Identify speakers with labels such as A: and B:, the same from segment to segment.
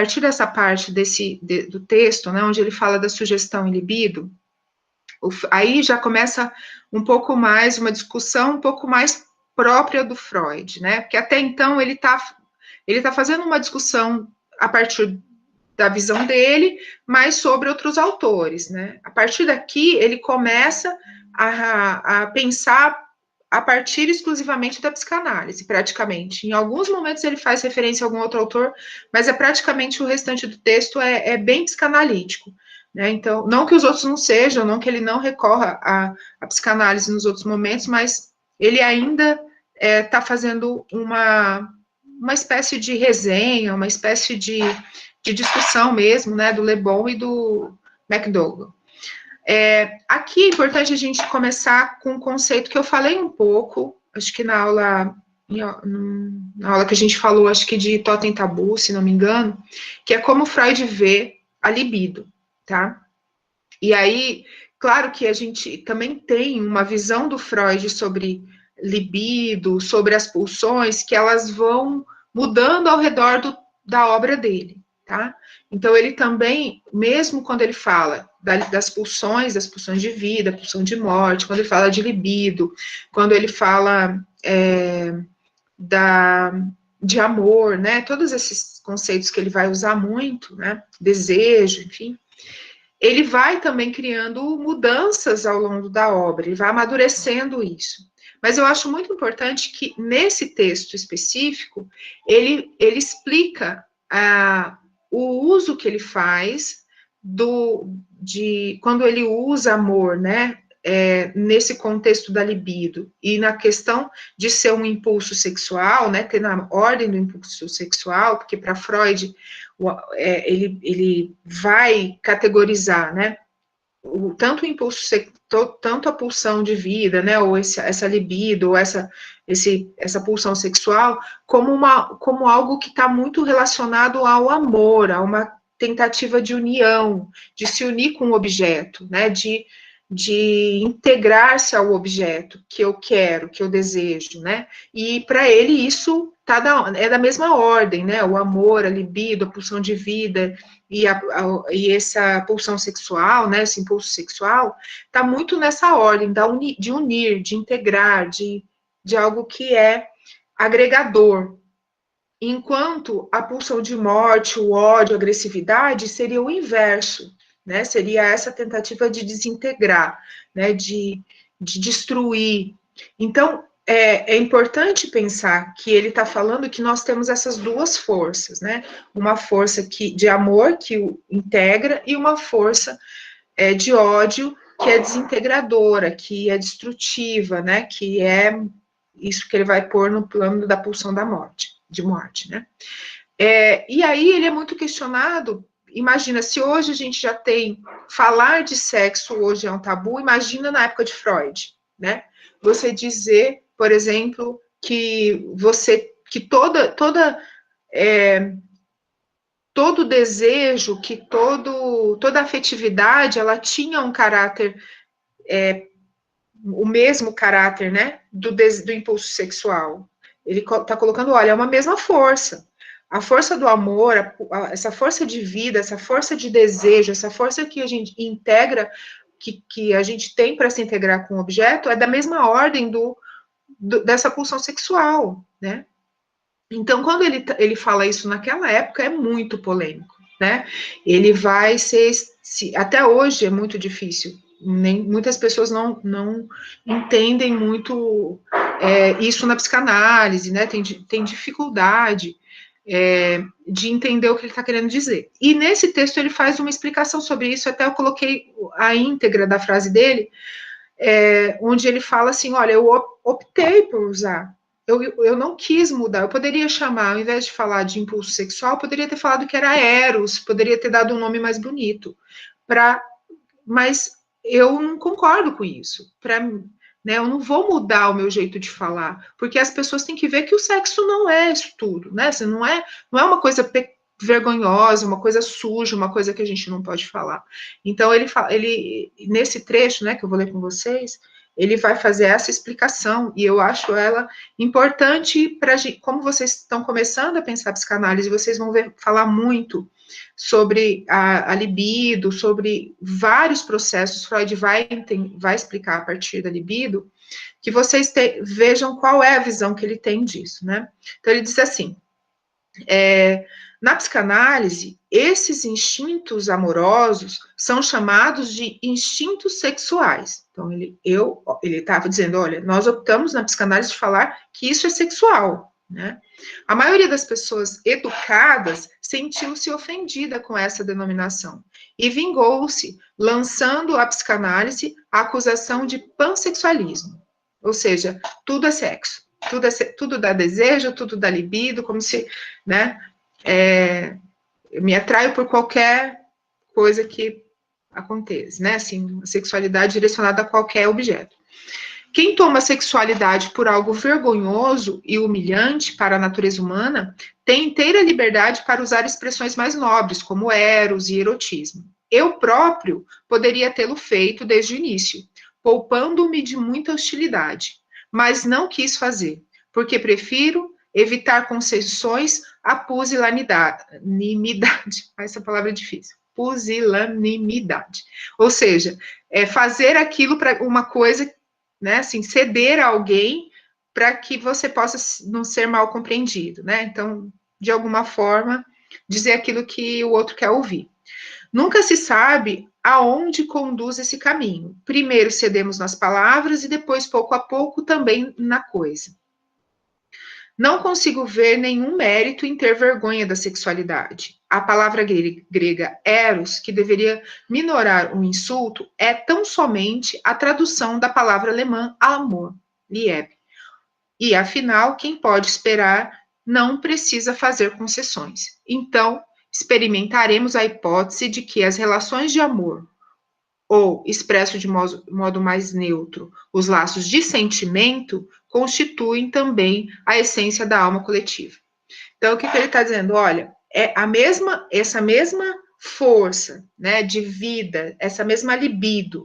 A: partir dessa parte do texto, né, onde ele fala da sugestão e libido, aí já começa um pouco mais, uma discussão um pouco mais própria do Freud, né? Porque até então ele tá fazendo uma discussão a partir da visão dele, mas sobre outros autores, né? A partir daqui, ele começa a pensar a partir exclusivamente da psicanálise, praticamente. Em alguns momentos ele faz referência a algum outro autor, mas é praticamente o restante do texto é bem psicanalítico, né? Então, não que os outros não sejam, não que ele não recorra à psicanálise nos outros momentos, mas ele ainda está fazendo uma espécie de resenha, uma espécie de discussão mesmo, né, do Le Bon e do McDougall. Aqui é importante a gente começar com um conceito que eu falei um pouco, acho que na aula que a gente falou, acho que de Totem Tabu, se não me engano, que é como Freud vê a libido, tá? E aí, claro que a gente também tem uma visão do Freud sobre libido, sobre as pulsões, que elas vão mudando ao redor da obra dele, tá? Então, ele também, mesmo quando ele fala das pulsões de vida, pulsão de morte, quando ele fala de libido, quando ele fala de amor, né? Todos esses conceitos que ele vai usar muito, né? Desejo, enfim. Ele vai também criando mudanças ao longo da obra, ele vai amadurecendo isso. Mas eu acho muito importante que, nesse texto específico, ele explica o uso que ele faz quando ele usa amor, né? Nesse contexto da libido e na questão de ser um impulso sexual, né? Ter na ordem do impulso sexual, porque para Freud ele vai categorizar, né? Tanto o impulso, tanto a pulsão de vida, né, ou essa libido, ou essa pulsão sexual, como algo que está muito relacionado ao amor, a uma tentativa de união, de se unir com o objeto, né, de integrar-se ao objeto que eu quero, que eu desejo, né, e para ele isso é da mesma ordem, né, o amor, a libido, a pulsão de vida, e essa pulsão sexual, né, esse impulso sexual, está muito nessa ordem de unir, de integrar, de algo que é agregador. Enquanto a pulsão de morte, o ódio, a agressividade seria o inverso, né? Seria essa tentativa de desintegrar, né? De destruir. Então, é importante pensar que ele está falando que nós temos essas duas forças, né? Uma força de amor que o integra e uma força de ódio que é desintegradora, que é destrutiva, né? Que é isso que ele vai pôr no plano da pulsão de morte, né? E aí ele é muito questionado. Imagina, se hoje a gente já tem falar de sexo hoje é um tabu, imagina na época de Freud, né? Você dizer, por exemplo, que todo desejo, que toda afetividade, ela tinha um caráter, o mesmo caráter, né, do impulso sexual. Ele está colocando, olha, é uma mesma força. A força do amor, essa força de vida, essa força de desejo, essa força que a gente integra, que a gente tem para se integrar com o objeto, é da mesma ordem dessa pulsão sexual, né? Então, quando ele fala isso naquela época, é muito polêmico, né? Ele vai ser, até hoje é muito difícil, muitas pessoas não entendem muito isso na psicanálise, né? Tem dificuldade de entender o que ele está querendo dizer. E nesse texto ele faz uma explicação sobre isso, até eu coloquei a íntegra da frase dele, onde ele fala assim, olha, eu optei por usar, eu não quis mudar, eu poderia chamar, ao invés de falar de impulso sexual, poderia ter falado que era eros, poderia ter dado um nome mais bonito, mas eu não concordo com isso, né, eu não vou mudar o meu jeito de falar, porque as pessoas têm que ver que o sexo não é isso tudo, né, não é uma coisa vergonhosa, uma coisa suja, uma coisa que a gente não pode falar. Então, ele nesse trecho, né, que eu vou ler com vocês, ele vai fazer essa explicação, e eu acho ela importante para, como vocês estão começando a pensar psicanálise, vocês vão falar muito sobre a libido, sobre vários processos, Freud vai explicar a partir da libido, que vocês vejam qual é a visão que ele tem disso, né? Então, ele diz assim, na psicanálise, esses instintos amorosos são chamados de instintos sexuais. Então, ele estava dizendo, olha, nós optamos na psicanálise de falar que isso é sexual, né? A maioria das pessoas educadas sentiu-se ofendida com essa denominação e vingou-se, lançando à psicanálise a acusação de pansexualismo, ou seja, tudo é sexo. Tudo dá desejo, tudo dá libido, como se, né, eu me atraio por qualquer coisa que aconteça, né, assim, a sexualidade direcionada a qualquer objeto. Quem toma a sexualidade por algo vergonhoso e humilhante para a natureza humana, tem inteira liberdade para usar expressões mais nobres, como eros e erotismo. Eu próprio poderia tê-lo feito desde o início, poupando-me de muita hostilidade, mas não quis fazer, porque prefiro evitar concessões à pusilanimidade. Essa palavra é difícil. Pusilanimidade. Ou seja, fazer aquilo para uma coisa, né, assim, ceder a alguém para que você possa não ser mal compreendido, né? Então, de alguma forma, dizer aquilo que o outro quer ouvir. Nunca se sabe aonde conduz esse caminho. Primeiro cedemos nas palavras e depois, pouco a pouco, também na coisa. Não consigo ver nenhum mérito em ter vergonha da sexualidade. A palavra grega eros, que deveria minorar um insulto, é tão somente a tradução da palavra alemã amor, Liebe. E, afinal, quem pode esperar não precisa fazer concessões. Então, experimentaremos a hipótese de que as relações de amor, ou, expresso de modo mais neutro, os laços de sentimento, constituem também a essência da alma coletiva. Então, o que ele está dizendo? Olha, essa mesma força, né, de vida, essa mesma libido,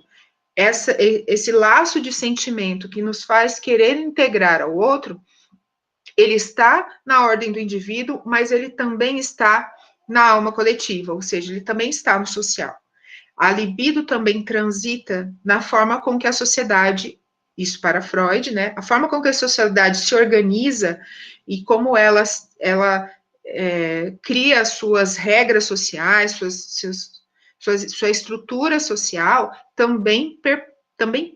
A: esse laço de sentimento que nos faz querer integrar ao outro, ele está na ordem do indivíduo, mas ele também está na alma coletiva, ou seja, ele também está no social. A libido também transita na forma com que a sociedade, isso para Freud, né, a forma com que a sociedade se organiza e como ela cria suas regras sociais, sua estrutura social, também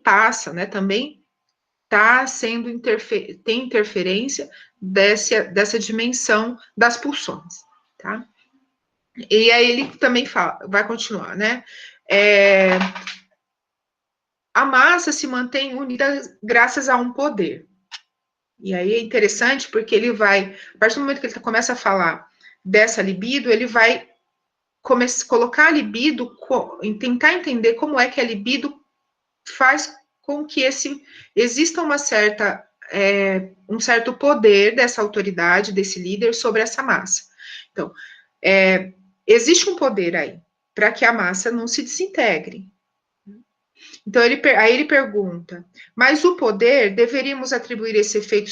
A: passa, né, também está sendo tem interferência dessa dimensão das pulsões, tá? E aí ele também vai continuar, né? A massa se mantém unida graças a um poder. E aí é interessante porque ele vai, a partir do momento que ele começa a falar dessa libido, ele vai colocar a libido, tentar entender como é que a libido faz com que exista um certo poder dessa autoridade, desse líder sobre essa massa. Então, existe um poder aí, para que a massa não se desintegre. Então, aí ele pergunta, mas o poder, deveríamos atribuir esse efeito,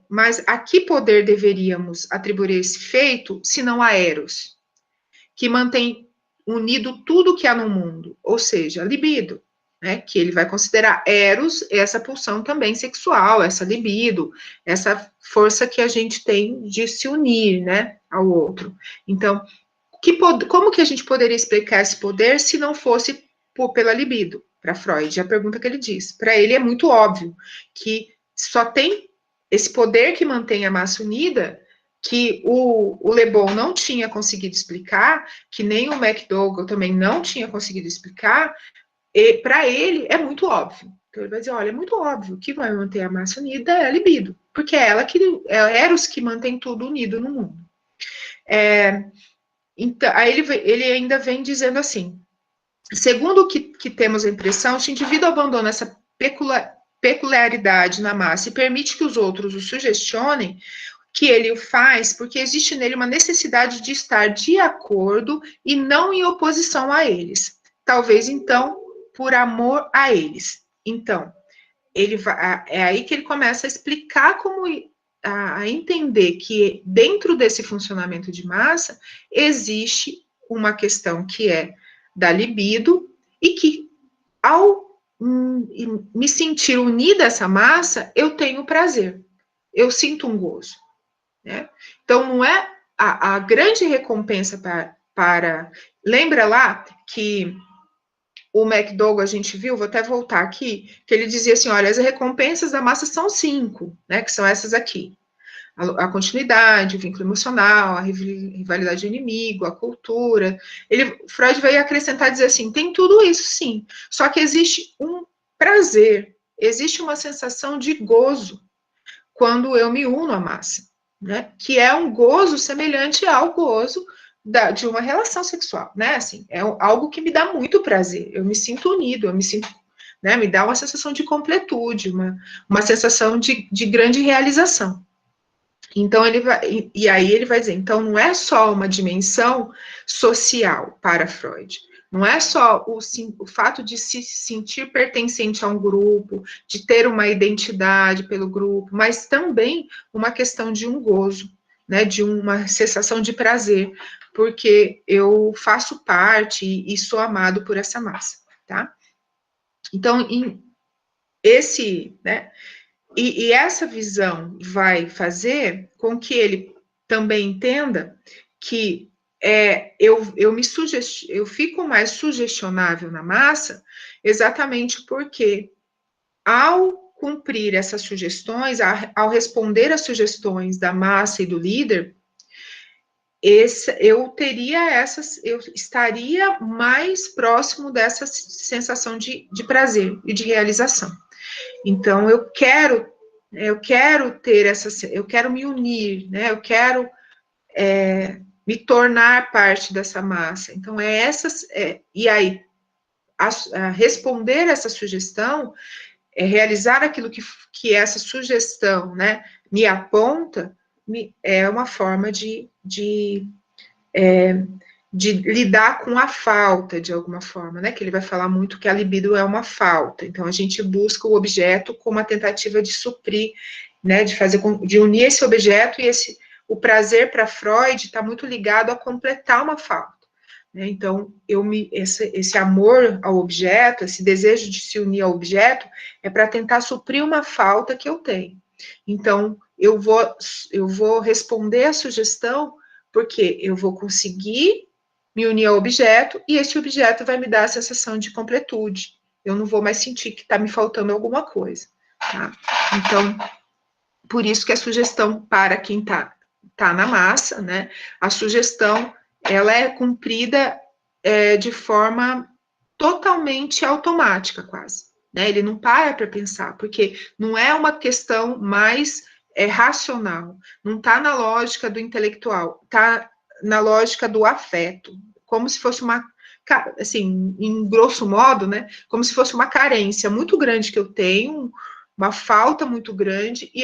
A: mas a que poder deveríamos atribuir esse efeito, se não a Eros, que mantém unido tudo que há no mundo, ou seja, a libido, né, que ele vai considerar Eros, essa pulsão também sexual, essa libido, essa força que a gente tem de se unir, né, ao outro. Então, como que a gente poderia explicar esse poder se não fosse pela libido? Para Freud, a pergunta que ele diz. Para ele é muito óbvio que só tem esse poder que mantém a massa unida, que o Le Bon não tinha conseguido explicar, que nem o McDougall também não tinha conseguido explicar, e para ele é muito óbvio. Então ele vai dizer, olha, é muito óbvio que vai manter a massa unida é a libido, porque é Eros que mantém tudo unido no mundo. Então, aí ele ainda vem dizendo assim, segundo o que temos a impressão, se o indivíduo abandona essa peculiaridade na massa e permite que os outros o sugestionem, que ele o faz porque existe nele uma necessidade de estar de acordo e não em oposição a eles. Talvez, então, por amor a eles. Então, é aí que ele começa a explicar a entender que dentro desse funcionamento de massa existe uma questão que é da libido e que ao me sentir unida a essa massa, eu tenho prazer, eu sinto um gozo, né? Então, não é a grande recompensa lembra lá que o McDougall, a gente viu, vou até voltar aqui, que ele dizia assim, olha, as recompensas da massa são 5, né, que são essas aqui. A continuidade, o vínculo emocional, a rivalidade do inimigo, a cultura. Freud vai acrescentar e dizer assim, tem tudo isso, sim, só que existe um prazer, existe uma sensação de gozo quando eu me uno à massa, né, que é um gozo semelhante ao gozo de uma relação sexual, né? Assim, é algo que me dá muito prazer. Eu me sinto unido, eu me sinto, né? Me dá uma sensação de completude, uma sensação de grande realização. Então e aí ele vai dizer, então não é só uma dimensão social para Freud. Não é só o fato de se sentir pertencente a um grupo, de ter uma identidade pelo grupo, mas também uma questão de um gozo, né, de uma sensação de prazer, porque eu faço parte e sou amado por essa massa, tá? Então, né, e essa visão vai fazer com que ele também entenda que eu fico mais sugestionável na massa exatamente porque, ao cumprir essas sugestões, ao responder às sugestões da massa e do líder, eu estaria mais próximo dessa sensação de prazer e de realização. Então, eu quero ter eu quero me unir, né? Eu quero me tornar parte dessa massa. Então, e aí, responder essa sugestão, realizar aquilo que essa sugestão, né, me aponta, é uma forma de lidar com a falta, de alguma forma, né? Que ele vai falar muito que a libido é uma falta. Então, a gente busca o objeto como uma tentativa de suprir, né? De unir esse objeto e o prazer para Freud está muito ligado a completar uma falta. Né? Então, esse amor ao objeto, esse desejo de se unir ao objeto, é para tentar suprir uma falta que eu tenho. Então, eu vou responder a sugestão porque eu vou conseguir me unir ao objeto e esse objeto vai me dar a sensação de completude. Eu não vou mais sentir que está me faltando alguma coisa. Tá? Então, por isso que a sugestão para quem tá na massa, né? A sugestão, ela é cumprida de forma totalmente automática, quase. Né? Ele não para pensar, porque não é uma questão mais racional, não está na lógica do intelectual, está na lógica do afeto, como se fosse assim, em grosso modo, né, como se fosse uma carência muito grande que eu tenho, uma falta muito grande, e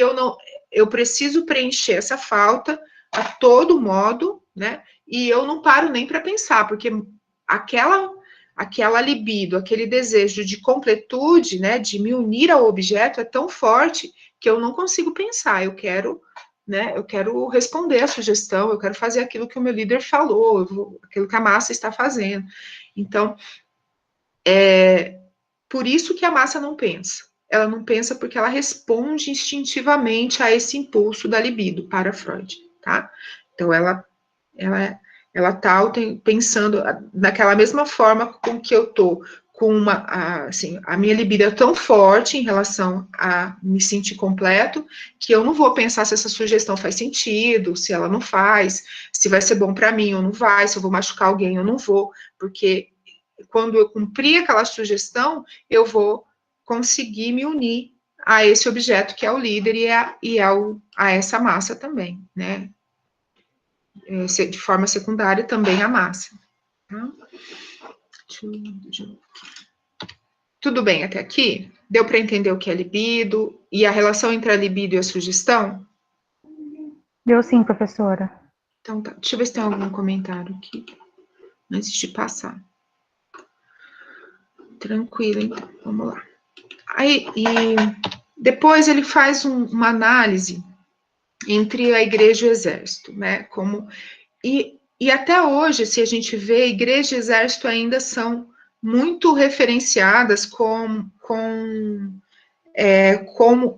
A: eu preciso preencher essa falta a todo modo, né, e eu não paro nem para pensar, porque aquela libido, aquele desejo de completude, né, de me unir ao objeto é tão forte que eu não consigo pensar, eu quero responder a sugestão, eu quero fazer aquilo que o meu líder falou, aquilo que a massa está fazendo. Então, por isso que a massa não pensa. Ela não pensa porque ela responde instintivamente a esse impulso da libido para Freud, tá? Então, ela está pensando naquela mesma forma com que eu estou com assim, a minha libido é tão forte em relação a me sentir completo, que eu não vou pensar se essa sugestão faz sentido, se ela não faz, se vai ser bom para mim ou não vai, se eu vou machucar alguém ou não vou, porque quando eu cumprir aquela sugestão, eu vou conseguir me unir a esse objeto que é o líder a essa massa também, né? De forma secundária também a massa. Tá? Tudo bem até aqui? Deu para entender o que é libido e a relação entre a libido e a sugestão?
B: Deu sim, professora.
A: Então tá, deixa eu ver se tem algum comentário aqui, antes de passar. Tranquilo, então, vamos lá. Aí, e depois ele faz uma análise entre a igreja e o exército, né? E até hoje, se a gente vê, igreja e exército ainda são muito referenciadas como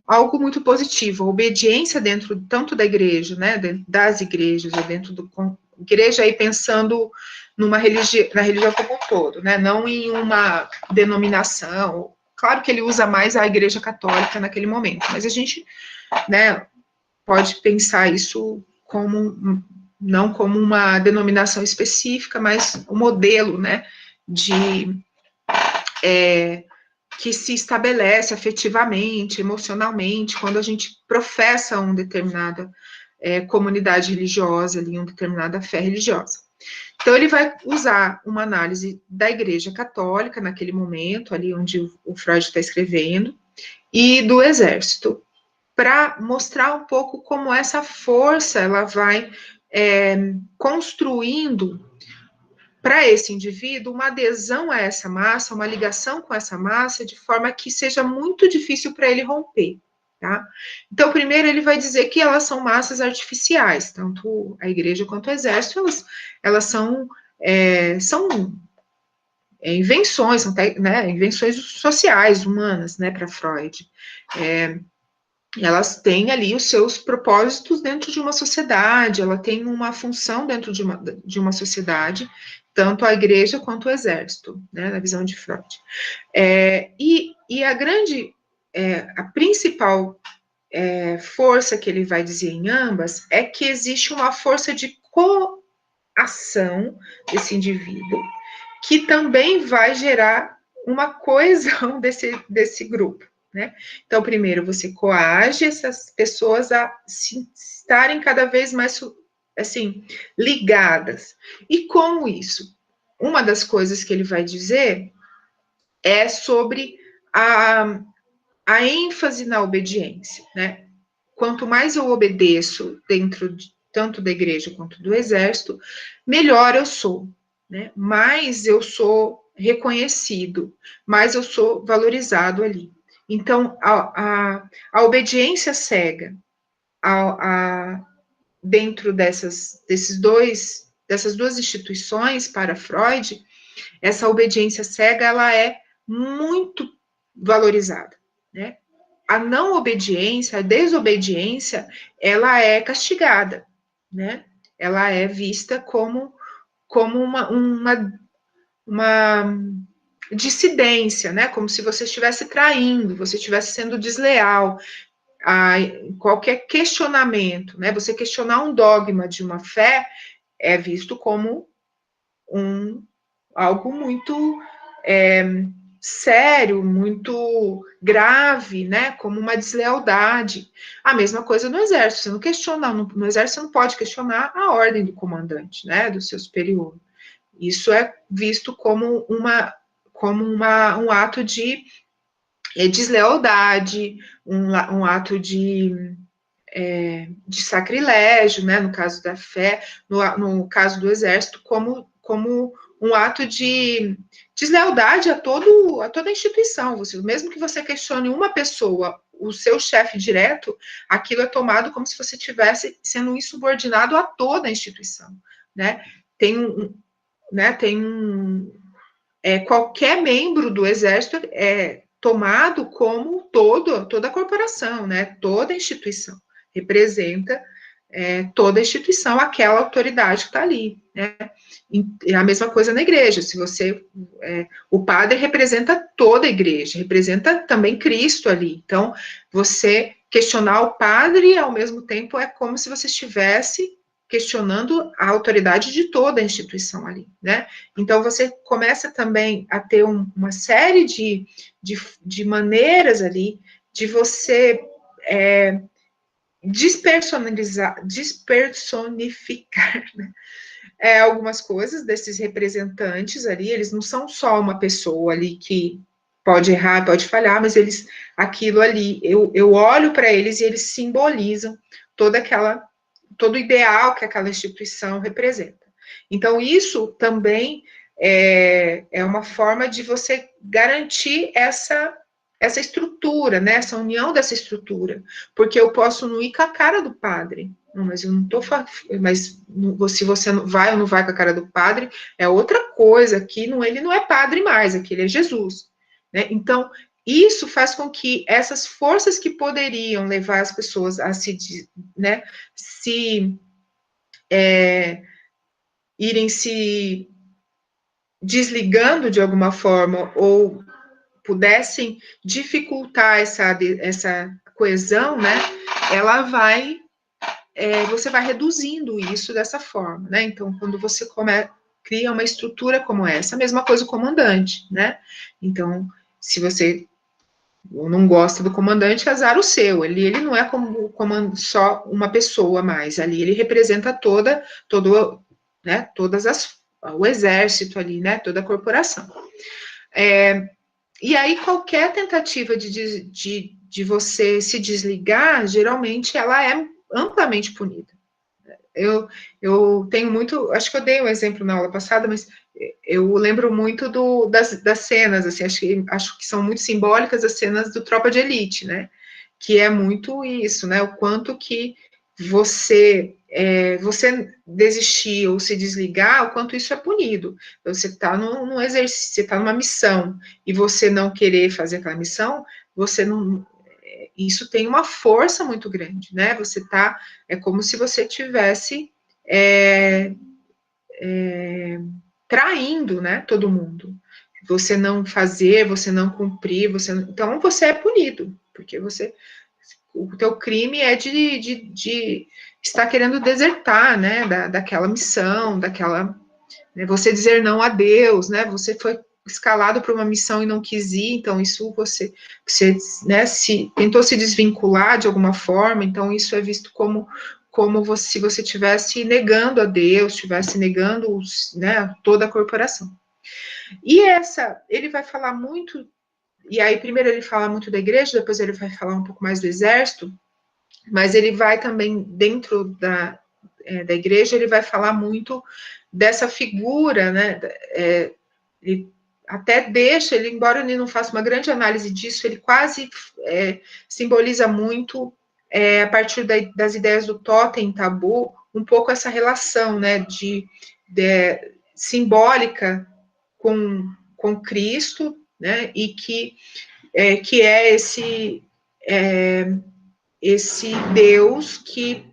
A: algo muito positivo, a obediência dentro tanto da igreja, né, das igrejas, ou dentro do igreja aí pensando na religião como um todo, né, não em uma denominação. Claro que ele usa mais a igreja católica naquele momento, mas a gente, né, pode pensar isso como não como uma denominação específica, mas um modelo, né, de que se estabelece afetivamente, emocionalmente, quando a gente professa uma determinada comunidade religiosa, ali, uma determinada fé religiosa. Então, ele vai usar uma análise da Igreja Católica, naquele momento, ali onde o Freud está escrevendo, e do Exército, para mostrar um pouco como essa força ela vai construindo para esse indivíduo uma adesão a essa massa, uma ligação com essa massa, de forma que seja muito difícil para ele romper. Tá? Então, primeiro ele vai dizer que elas são massas artificiais, tanto a igreja quanto o exército, elas são invenções, são né, invenções sociais, humanas, né, para Freud. Elas têm ali os seus propósitos dentro de uma sociedade, ela tem uma função dentro de uma sociedade, tanto a igreja quanto o exército, né, na visão de Freud. E a principal força que ele vai dizer em ambas é que existe uma força de coação desse indivíduo, que também vai gerar uma coesão desse grupo. Né? Então, primeiro, você coage essas pessoas a estarem cada vez mais assim, ligadas. E como isso? Uma das coisas que ele vai dizer é sobre a ênfase na obediência. Né? Quanto mais eu obedeço dentro tanto da igreja quanto do exército, melhor eu sou. Né? Mais eu sou reconhecido, mais eu sou valorizado ali. Então, a obediência cega dentro dessas duas instituições para Freud, essa obediência cega ela é muito valorizada, né? A não obediência, a desobediência, ela é castigada, né? Ela é vista como uma dissidência, né? Como se você estivesse traindo, você estivesse sendo desleal. Qualquer questionamento, né? Você questionar um dogma de uma fé é visto como algo muito sério, muito grave, né? Como uma deslealdade. A mesma coisa no exército. Você não questiona, no exército você não pode questionar a ordem do comandante, né? Do seu superior. Isso é visto como um ato de deslealdade, um ato de sacrilégio, né, no caso da fé, no caso do exército, como um ato de deslealdade a toda a instituição. Mesmo que você questione uma pessoa, o seu chefe direto, aquilo é tomado como se você estivesse sendo insubordinado a toda a instituição. Né? Qualquer membro do exército é tomado como toda a corporação, né? Toda a instituição representa toda a instituição, aquela autoridade que está ali, né? E a mesma coisa na igreja. Se o padre representa toda a igreja, representa também Cristo ali. Então, você questionar o padre ao mesmo tempo é como se você estivesse questionando a autoridade de toda a instituição ali, né? Então, você começa também a ter uma série de maneiras ali de você despersonificar, né? Algumas coisas desses representantes ali, eles não são só uma pessoa ali que pode errar, pode falhar, mas aquilo ali, eu olho para eles e eles simbolizam todo o ideal que aquela instituição representa. Então, isso também é uma forma de você garantir essa estrutura, né, essa união dessa estrutura, porque eu posso não ir com a cara do padre, mas eu não tô mas se você vai ou não vai com a cara do padre, é outra coisa, aqui não, ele não é padre mais, aqui ele é Jesus, né, então isso faz com que essas forças que poderiam levar as pessoas a se, né, irem se desligando de alguma forma, ou pudessem dificultar essa coesão, né, ela vai, você vai reduzindo isso dessa forma, né, então quando você cria uma estrutura como essa, a mesma coisa o comandante, né, então se você não gosta do comandante, azar o seu, ele não é como só uma pessoa mais, ali ele representa todo, né, o exército ali, né, toda a corporação. E aí, qualquer tentativa de você se desligar, geralmente ela é amplamente punida. Eu tenho muito, acho que eu dei um exemplo na aula passada, mas eu lembro muito das cenas, assim, acho que são muito simbólicas as cenas do Tropa de Elite, né? Que é muito isso, né? O quanto que você desistir ou se desligar, o quanto isso é punido. Você está num exercício, você está numa missão, e você não querer fazer aquela missão, você não. Isso tem uma força muito grande, né? É como se você tivesse traindo, né, todo mundo. Você não fazer, você não cumprir, então você é punido, porque o teu crime é de estar querendo desertar, né, daquela missão, né, você dizer não a Deus, né, você foi escalado para uma missão e não quis ir, então isso você né, tentou se desvincular de alguma forma, então isso é visto como se você estivesse negando a Deus, estivesse negando né, toda a corporação. E ele vai falar muito, e aí primeiro ele fala muito da igreja, depois ele vai falar um pouco mais do exército, mas ele vai também, dentro da igreja, ele vai falar muito dessa figura, né, ele até deixa, embora ele não faça uma grande análise disso, ele quase simboliza muito, a partir das ideias do totem tabu, um pouco essa relação, né, simbólica com Cristo, né, e que é esse Deus que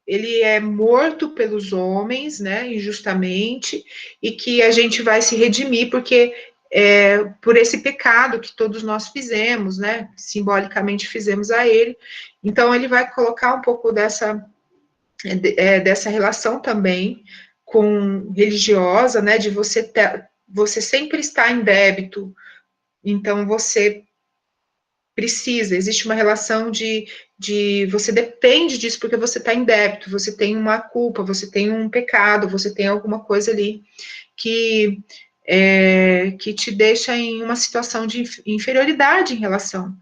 A: ele é morto pelos homens, né, injustamente, e que a gente vai se redimir, porque por esse pecado que todos nós fizemos, né, simbolicamente fizemos a ele. Então, ele vai colocar um pouco dessa relação também com religiosa, né, de você sempre estar em débito, então você existe uma relação de você depende disso porque você está em débito, você tem uma culpa, você tem um pecado, você tem alguma coisa ali que te deixa em uma situação de inferioridade em relação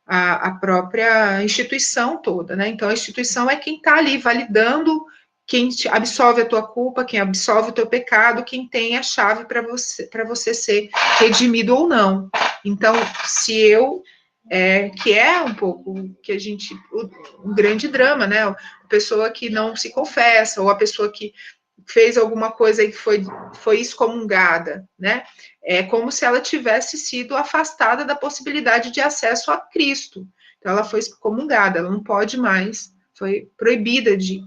A: à própria instituição toda, né? Então a instituição é quem está ali validando, quem absolve a tua culpa, quem absolve o teu pecado, quem tem a chave para você ser redimido ou não. Então, se eu que é um pouco que um grande drama, né? A pessoa que não se confessa, ou a pessoa que fez alguma coisa e foi excomungada, né? É como se ela tivesse sido afastada da possibilidade de acesso a Cristo. Então, ela foi excomungada, ela não pode mais, foi proibida de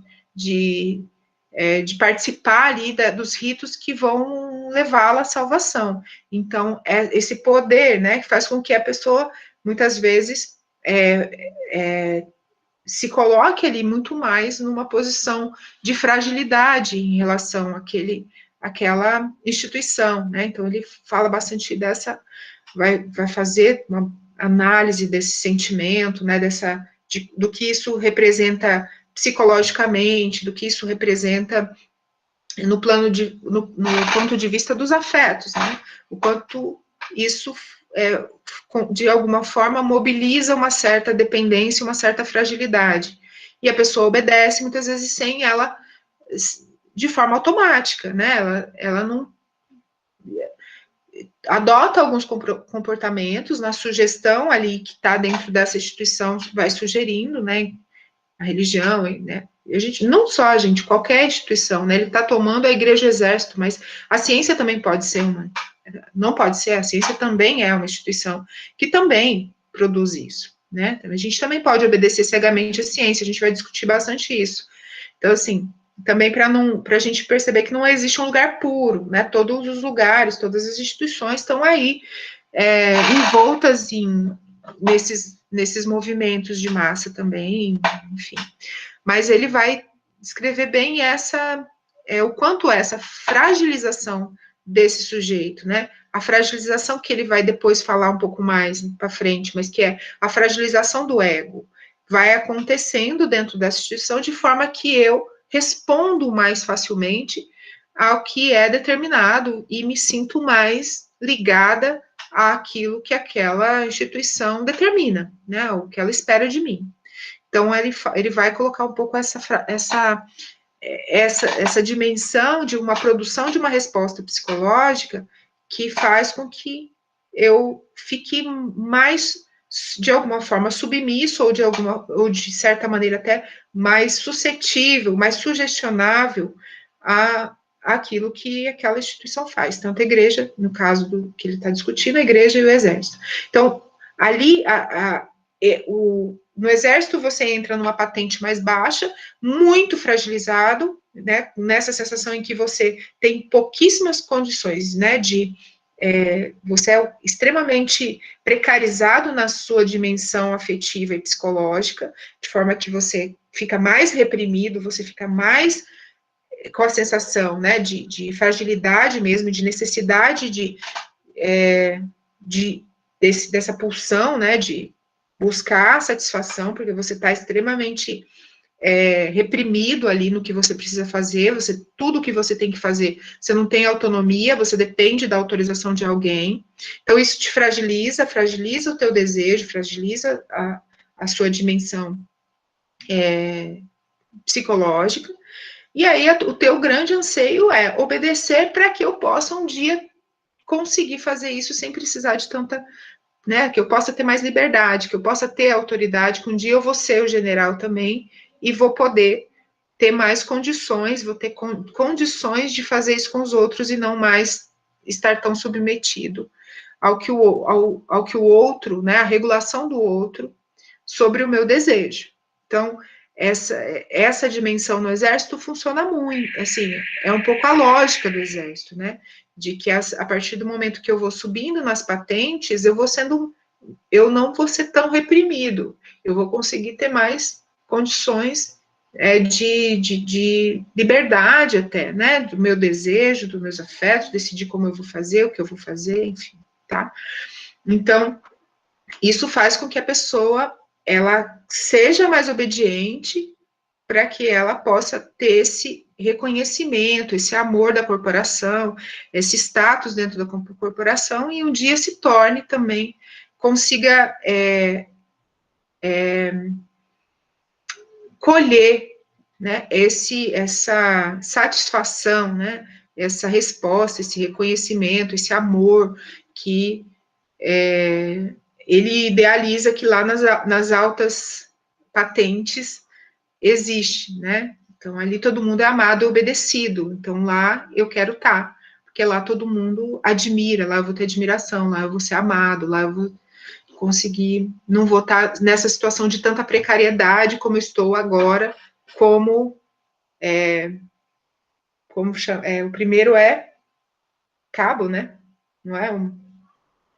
A: participar ali dos ritos que vão levá-la à salvação. Então, esse poder, né, que faz com que a pessoa muitas vezes se coloque ali muito mais numa posição de fragilidade em relação àquela instituição, né? Então ele fala bastante vai fazer uma análise desse sentimento, né? Do que isso representa psicologicamente, do que isso representa no ponto de vista dos afetos, né? O quanto isso de alguma forma mobiliza uma certa dependência, uma certa fragilidade. E a pessoa obedece muitas vezes sem ela, de forma automática, né? Ela não adota alguns comportamentos na sugestão ali que está dentro dessa instituição, vai sugerindo, né, a religião, né, a gente, não só a gente, qualquer instituição, né, ele está tomando a igreja exército, mas a ciência também pode ser não pode ser, a ciência também é uma instituição que também produz isso, né, a gente também pode obedecer cegamente à ciência, a gente vai discutir bastante isso. Então, assim, também para a gente perceber que não existe um lugar puro, né? Todos os lugares, todas as instituições estão aí envoltas nesses movimentos de massa também, enfim. Mas ele vai descrever bem o quanto essa fragilização desse sujeito, né? A fragilização que ele vai depois falar um pouco mais para frente, mas que é a fragilização do ego, vai acontecendo dentro da instituição de forma que eu respondo mais facilmente ao que é determinado e me sinto mais ligada àquilo que aquela instituição determina, né, o que ela espera de mim. Então, ele vai colocar um pouco essa dimensão de uma produção de uma resposta psicológica que faz com que eu fique mais, de alguma forma, submisso ou de certa maneira até mais suscetível, mais sugestionável àquilo que aquela instituição faz, tanto a igreja, no caso do que ele está discutindo, a igreja e o exército. Então, ali, no exército você entra numa patente mais baixa, muito fragilizado, né, nessa sensação em que você tem pouquíssimas condições, né, você é extremamente precarizado na sua dimensão afetiva e psicológica, de forma que você fica mais reprimido, você fica mais com a sensação, né, de fragilidade mesmo, de necessidade dessa pulsão, né, de buscar satisfação, porque você está extremamente reprimido ali no que você precisa fazer, tudo que você tem que fazer, você não tem autonomia, você depende da autorização de alguém, então isso te fragiliza o teu desejo, fragiliza a sua dimensão psicológica, e aí o teu grande anseio é obedecer para que eu possa um dia conseguir fazer isso sem precisar de tanta, né, que eu possa ter mais liberdade, que eu possa ter autoridade, que um dia eu vou ser o general também, e vou poder ter mais condições, vou ter condições de fazer isso com os outros e não mais estar tão submetido ao que o outro, né, a regulação do outro sobre o meu desejo. Então, essa dimensão no exército funciona muito, assim, é um pouco a lógica do exército, né, de que a partir do momento que eu vou subindo nas patentes, eu não vou ser tão reprimido, eu vou conseguir ter mais condições de liberdade até, né, do meu desejo, dos meus afetos, decidir como eu vou fazer, o que eu vou fazer, enfim, tá? Então, isso faz com que a pessoa, ela seja mais obediente para que ela possa ter esse reconhecimento, esse amor da corporação, esse status dentro da corporação, e um dia se torne também, consiga colher, né, essa satisfação, né, essa resposta, esse reconhecimento, esse amor que ele idealiza que lá nas altas patentes existe, né? Então, ali todo mundo é amado e obedecido. Então, lá eu quero estar, porque lá todo mundo admira, lá eu vou ter admiração, lá eu vou ser amado, lá eu vou conseguir, não vou estar nessa situação de tanta precariedade como eu estou agora, como o primeiro é cabo, né? Não é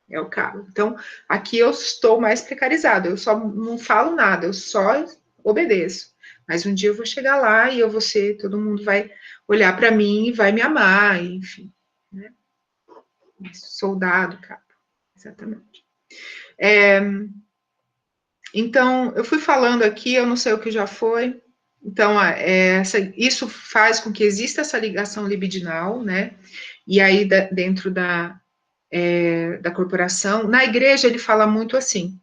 A: é o cabo. Então, aqui eu estou mais precarizado, eu só não falo nada, eu só obedeço. Mas um dia eu vou chegar lá e eu vou ser, todo mundo vai olhar para mim e vai me amar, enfim, né? Soldado, cabo, exatamente. Então, eu fui falando aqui, eu não sei o que já foi. Então, isso faz com que exista essa ligação libidinal, né? E aí, dentro da corporação, na igreja ele fala muito assim,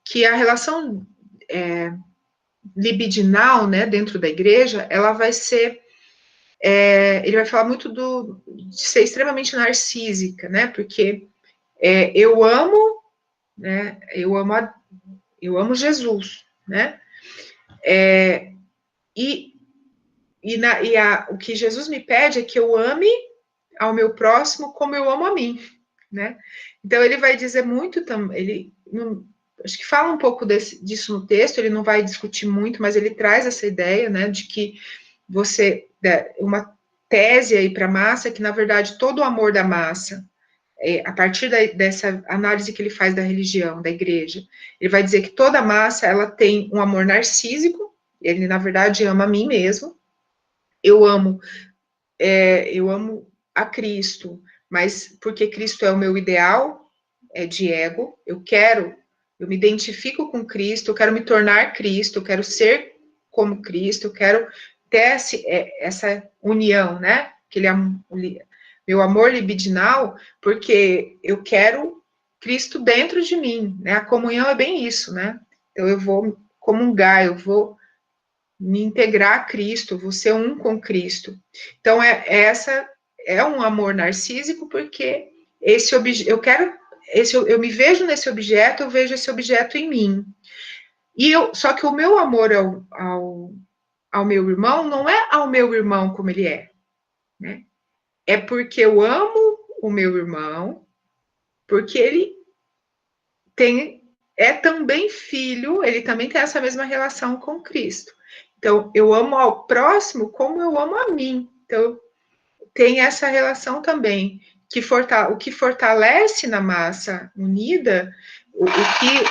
A: que a relação libidinal, né, dentro da igreja, ela vai ser ele vai falar muito de ser extremamente narcísica, né? Porque eu amo, né? Eu amo Jesus, né? O que Jesus me pede é que eu ame ao meu próximo como eu amo a mim, né? Então ele vai dizer muito também, acho que fala um pouco disso no texto, ele não vai discutir muito, mas ele traz essa ideia, né, de que uma tese aí para a massa, que na verdade todo o amor da massa, a partir dessa análise que ele faz da religião, da igreja, ele vai dizer que toda massa, ela tem um amor narcísico, ele na verdade ama a mim mesmo, eu amo a Cristo, mas porque Cristo é o meu ideal de ego, eu me identifico com Cristo, eu quero me tornar Cristo, eu quero ser como Cristo, eu quero ter essa união, né? Meu amor libidinal, porque eu quero Cristo dentro de mim, né? A comunhão é bem isso, né? Então eu vou comungar, eu vou me integrar a Cristo, vou ser um com Cristo. Então, essa é um amor narcísico, porque eu me vejo nesse objeto, eu vejo esse objeto em mim. Só que o meu amor ao meu irmão não é ao meu irmão como ele é, né? É porque eu amo o meu irmão, porque ele é também filho, ele também tem essa mesma relação com Cristo. Então, eu amo ao próximo como eu amo a mim. Então, tem essa relação também, o que fortalece na massa unida,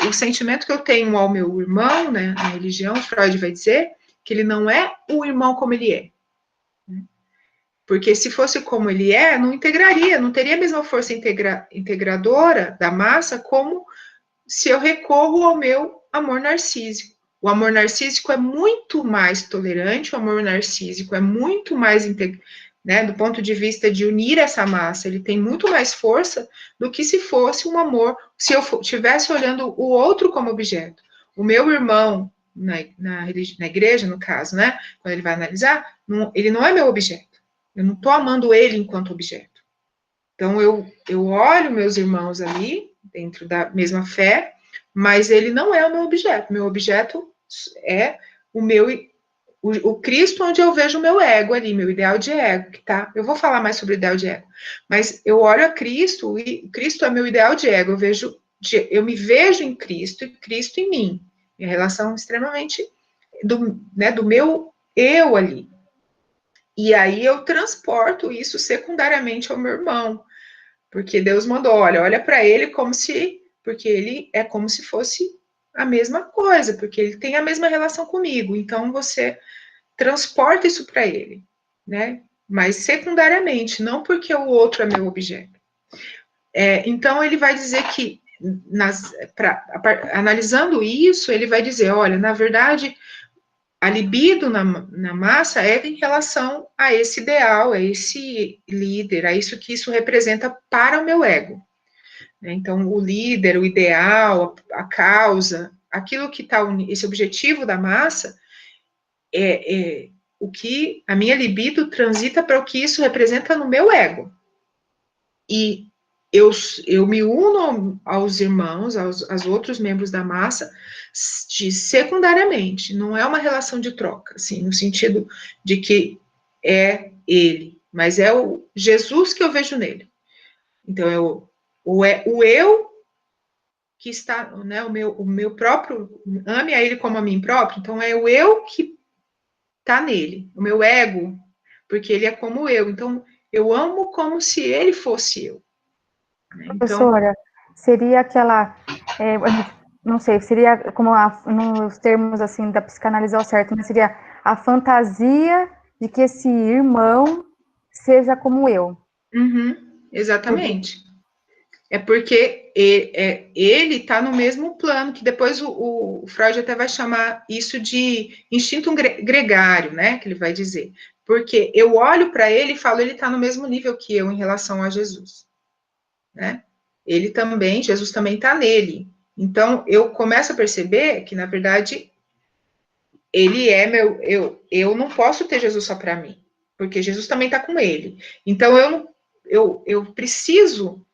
A: o sentimento que eu tenho ao meu irmão, né, na religião, Freud vai dizer que ele não é o irmão como ele é. Porque se fosse como ele é, não integraria, não teria a mesma força integradora da massa como se eu recorro ao meu amor narcísico. O amor narcísico é muito mais tolerante, o amor narcísico é muito mais, né, do ponto de vista de unir essa massa, ele tem muito mais força do que se fosse um amor, se eu estivesse olhando o outro como objeto. O meu irmão, na igreja, no caso, né, quando ele vai analisar, ele não é meu objeto. Eu não estou amando ele enquanto objeto. Então, eu olho meus irmãos ali, dentro da mesma fé, mas ele não é o meu objeto. Meu objeto é o Cristo, onde eu vejo o meu ego ali, meu ideal de ego, tá? Eu vou falar mais sobre o ideal de ego, mas eu olho a Cristo e Cristo é meu ideal de ego. Eu me vejo em Cristo e Cristo em mim. Minha relação extremamente do meu eu ali. E aí eu transporto isso secundariamente ao meu irmão, porque Deus mandou, olha para ele porque ele é como se fosse a mesma coisa, porque ele tem a mesma relação comigo, então você transporta isso para ele, né? Mas secundariamente, não porque o outro é meu objeto. Então ele vai dizer que, analisando isso, ele vai dizer, olha, na verdade, a libido na massa é em relação a esse ideal, a esse líder, a isso que isso representa para o meu ego. Então, o líder, o ideal, a causa, aquilo que está esse objetivo da massa é o que a minha libido transita para o que isso representa no meu ego. E eu me uno aos irmãos, aos outros membros da massa, secundariamente, não é uma relação de troca, assim, no sentido de que é ele, mas é o Jesus que eu vejo nele. Então, o eu que está, né, o meu próprio, ame a ele como a mim próprio, então é o eu que está nele, o meu ego, porque ele é como eu, então eu amo como se ele fosse eu.
B: Professora, seria aquela, não sei, seria como nos termos assim da psicanálise ao certo, mas seria a fantasia de que esse irmão seja como eu.
A: Exatamente. É porque ele está no mesmo plano, que depois o Freud até vai chamar isso de instinto gregário, né? Que ele vai dizer. Porque eu olho para ele e falo, ele está no mesmo nível que eu em relação a Jesus, né? Jesus também está nele. Então, eu começo a perceber que, na verdade, ele é eu não posso ter Jesus só para mim. porque Jesus também está com ele. Então, eu preciso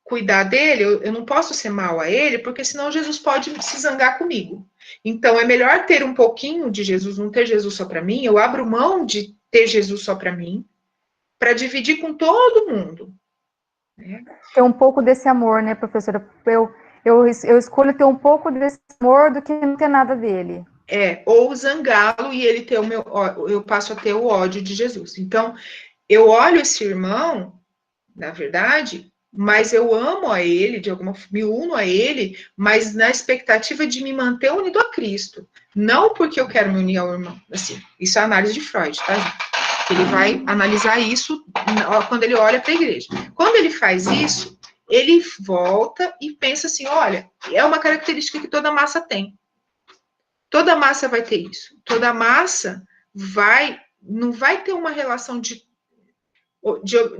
A: cuidar dele, eu não posso ser mal a ele, porque senão Jesus pode se zangar comigo. Então, é melhor ter um pouquinho de Jesus, não ter Jesus só para mim, eu abro mão de ter Jesus só para mim, para dividir com todo mundo. Né?
B: Ter um pouco desse amor, né, professora? Eu escolho ter um pouco desse amor do que não ter nada dele.
A: Ou zangá-lo e ele ter eu passo a ter o ódio de Jesus. Então, eu olho esse irmão, na verdade, mas eu amo a ele, de alguma forma, me uno a ele, mas na expectativa de me manter unido a Cristo. Não porque eu quero me unir ao irmão. Assim, isso é a análise de Freud, tá, gente? Ele vai analisar isso quando ele olha para a igreja. Quando ele faz isso, ele volta e pensa assim, olha, é uma característica que toda massa tem. Toda massa vai ter isso. Toda massa não vai ter uma relação de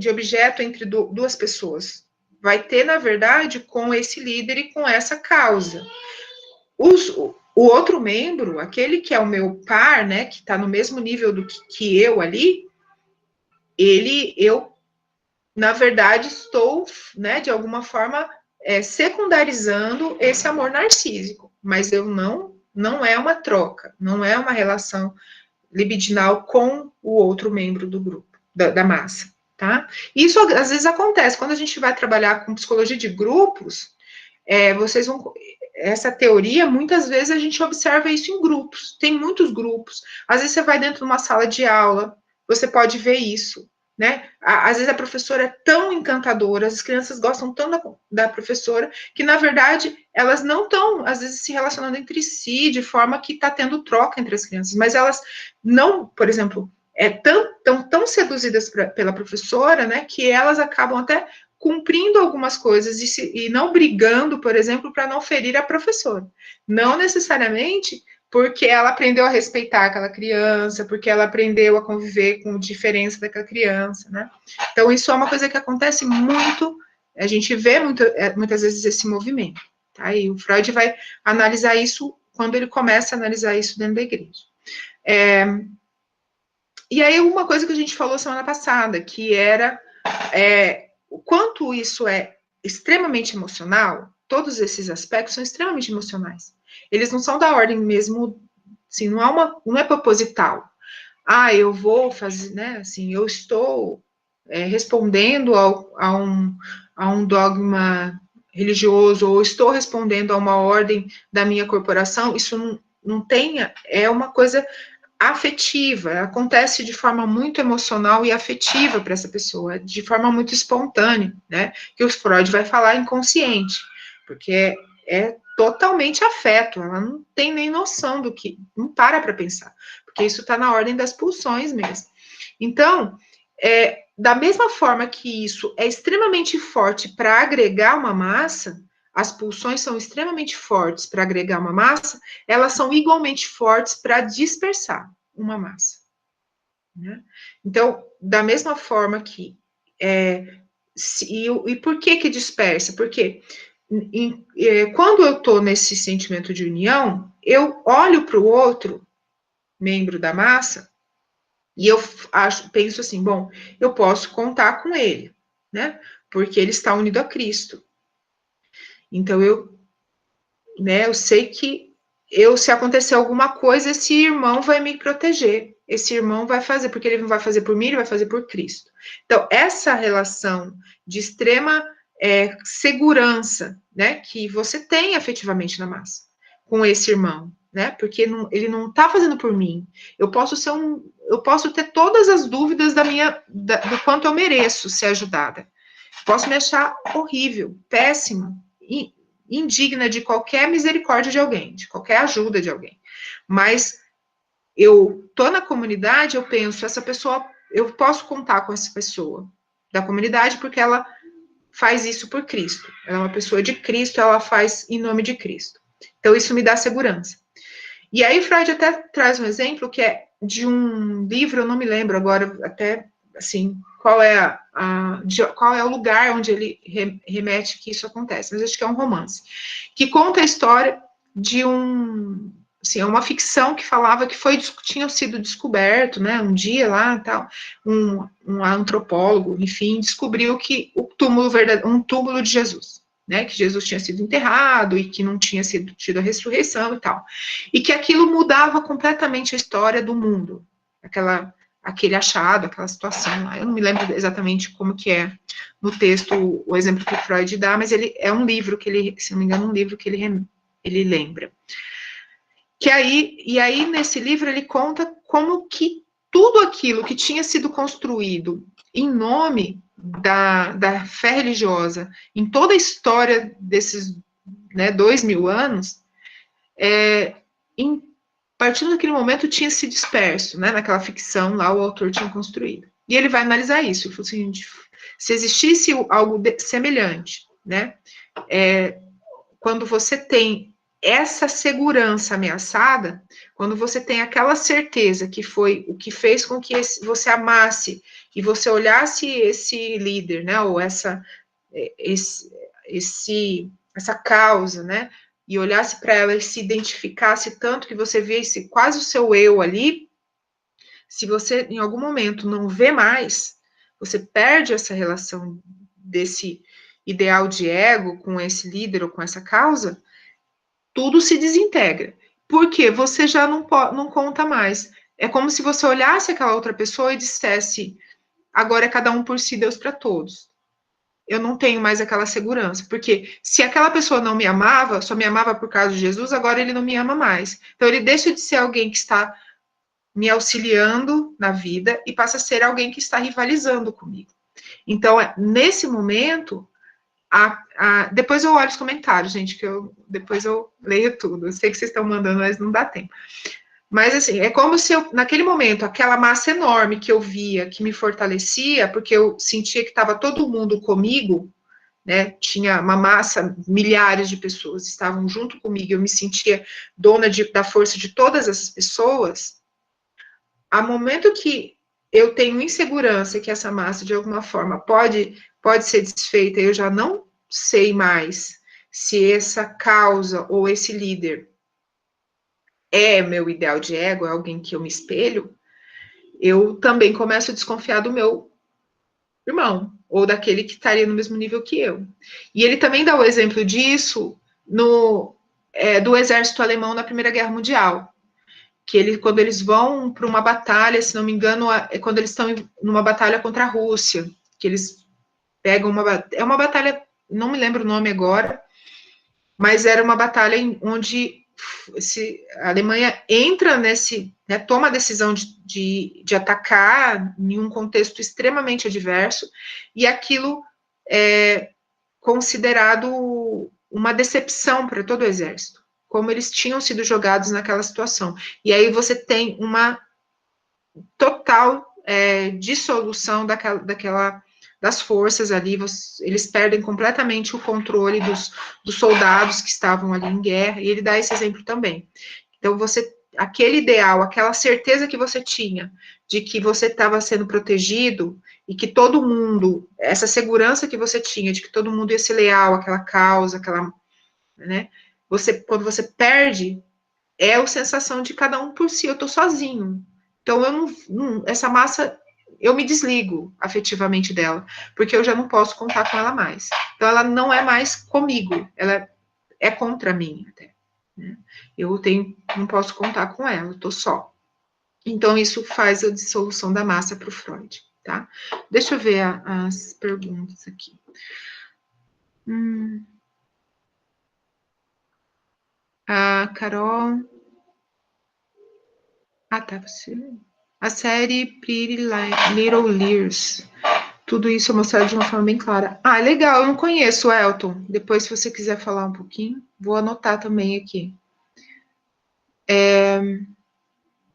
A: objeto entre duas pessoas. Vai ter, na verdade, com esse líder e com essa causa. O outro membro, aquele que é o meu par, né, que está no mesmo nível do que eu ali, eu, na verdade, estou, né, de alguma forma, secundarizando esse amor narcísico. Mas eu não é uma troca, não é uma relação libidinal com o outro membro do grupo, da massa. Tá? Isso às vezes acontece quando a gente vai trabalhar com psicologia de grupos. Vocês vão. Essa teoria, muitas vezes a gente observa isso em grupos. Tem muitos grupos. Às vezes você vai dentro de uma sala de aula, você pode ver isso. Né? Às vezes a professora é tão encantadora, as crianças gostam tão da professora, que na verdade elas não estão, às vezes, se relacionando entre si de forma que está tendo troca entre as crianças, mas elas não, por exemplo, tão seduzidas pela professora, né, que elas acabam até cumprindo algumas coisas e não brigando, por exemplo, para não ferir a professora. Não necessariamente porque ela aprendeu a respeitar aquela criança, porque ela aprendeu a conviver com a diferença daquela criança, né? Então, isso é uma coisa que acontece muito, a gente vê muitas vezes esse movimento, tá? E o Freud vai analisar isso quando ele começa a analisar isso dentro da igreja. E aí, uma coisa que a gente falou semana passada, que era o quanto isso é extremamente emocional, todos esses aspectos são extremamente emocionais. Eles não são da ordem mesmo, assim, não é proposital. Eu vou fazer, né, assim, eu estou respondendo a um dogma religioso, ou estou respondendo a uma ordem da minha corporação, isso não é uma coisa afetiva, acontece de forma muito emocional e afetiva para essa pessoa, de forma muito espontânea, né? Que o Freud vai falar inconsciente, porque é totalmente afeto, ela não tem nem noção do que, não para pensar, porque isso está na ordem das pulsões mesmo. Então, da mesma forma que isso é extremamente forte para agregar uma massa, as pulsões são extremamente fortes para agregar uma massa, elas são igualmente fortes para dispersar uma massa. Né? Então, da mesma forma que... e por que dispersa? Porque quando eu estou nesse sentimento de união, eu olho para o outro membro da massa e eu penso assim, bom, eu posso contar com ele, né? Porque ele está unido a Cristo. Então, eu sei que se acontecer alguma coisa, esse irmão vai me proteger. Esse irmão vai fazer, porque ele não vai fazer por mim, ele vai fazer por Cristo. Então, essa relação de extrema segurança, né, que você tem efetivamente na massa, com esse irmão, né, porque ele não está fazendo por mim. Eu posso ter todas as dúvidas do quanto eu mereço ser ajudada. Posso me achar horrível, péssima, indigna de qualquer misericórdia de alguém, de qualquer ajuda de alguém. Mas eu tô na comunidade, eu penso, essa pessoa, eu posso contar com essa pessoa da comunidade porque ela faz isso por Cristo. Ela é uma pessoa de Cristo, ela faz em nome de Cristo. Então, isso me dá segurança. E aí, Freud até traz um exemplo que é de um livro, eu não me lembro agora, até, assim, qual é o lugar onde ele remete que isso acontece, mas acho que é um romance, que conta a história de um assim, é uma ficção que falava que tinha sido descoberto, né, um dia lá, tal, um antropólogo, enfim, descobriu que o túmulo um túmulo de Jesus, né, que Jesus tinha sido enterrado e que não tinha tido a ressurreição e tal, e que aquilo mudava completamente a história do mundo, aquele achado, aquela situação lá. Eu não me lembro exatamente como que é no texto o exemplo que o Freud dá, mas ele é um livro que ele, se não me engano, um livro que ele lembra. E aí, nesse livro, ele conta como que tudo aquilo que tinha sido construído em nome da fé religiosa, em toda a história desses 2000 anos, partindo daquele momento tinha se disperso, né, naquela ficção lá o autor tinha construído. E ele vai analisar isso, ele falou assim, se existisse algo semelhante, né, quando você tem essa segurança ameaçada, quando você tem aquela certeza que foi o que fez com que você amasse e você olhasse esse líder, né, ou essa causa, né, e olhasse para ela e se identificasse tanto que você visse quase o seu eu ali, se você em algum momento não vê mais, você perde essa relação desse ideal de ego com esse líder ou com essa causa, tudo se desintegra. Porque você já não conta mais. É como se você olhasse aquela outra pessoa e dissesse, agora é cada um por si, Deus para todos. Eu não tenho mais aquela segurança. Porque se aquela pessoa não me amava, só me amava por causa de Jesus, agora ele não me ama mais. Então ele deixa de ser alguém que está me auxiliando na vida e passa a ser alguém que está rivalizando comigo. Então, nesse momento, depois eu olho os comentários, gente, que depois eu leio tudo. Eu sei que vocês estão mandando, mas não dá tempo. Mas, assim, é como se naquele momento, aquela massa enorme que eu via, que me fortalecia, porque eu sentia que estava todo mundo comigo, né? Tinha uma massa, milhares de pessoas estavam junto comigo, eu me sentia dona da força de todas essas pessoas. A momento que eu tenho insegurança que essa massa, de alguma forma, pode ser desfeita, eu já não sei mais se essa causa ou esse líder é meu ideal de ego, é alguém que eu me espelho, eu também começo a desconfiar do meu irmão, ou daquele que estaria no mesmo nível que eu. E ele também dá o exemplo disso do exército alemão na Primeira Guerra Mundial, que quando eles vão para uma batalha, se não me engano, é quando eles estão numa batalha contra a Rússia, que eles pegam uma batalha, não me lembro o nome agora, mas era uma batalha onde a Alemanha entra toma a decisão de atacar em um contexto extremamente adverso, e aquilo é considerado uma decepção para todo o exército, como eles tinham sido jogados naquela situação. E aí você tem uma total dissolução das forças ali, eles perdem completamente o controle dos soldados que estavam ali em guerra, e ele dá esse exemplo também. Então, aquele ideal, aquela certeza que você tinha de que você estava sendo protegido e que todo mundo, essa segurança que você tinha de que todo mundo ia ser leal àquela causa, né? Quando você perde, é a sensação de cada um por si, eu estou sozinho. Então, essa massa, eu me desligo afetivamente dela, porque eu já não posso contar com ela mais. Então, ela não é mais comigo, ela é contra mim até. Né? Eu não posso contar com ela, eu estou só. Então, isso faz a dissolução da massa para o Freud, tá? Deixa eu ver as perguntas aqui. A Carol... tá, você... A série Pretty Little Liars. Tudo isso é mostrado de uma forma bem clara. Legal, eu não conheço, Elton. Depois, se você quiser falar um pouquinho, vou anotar também aqui.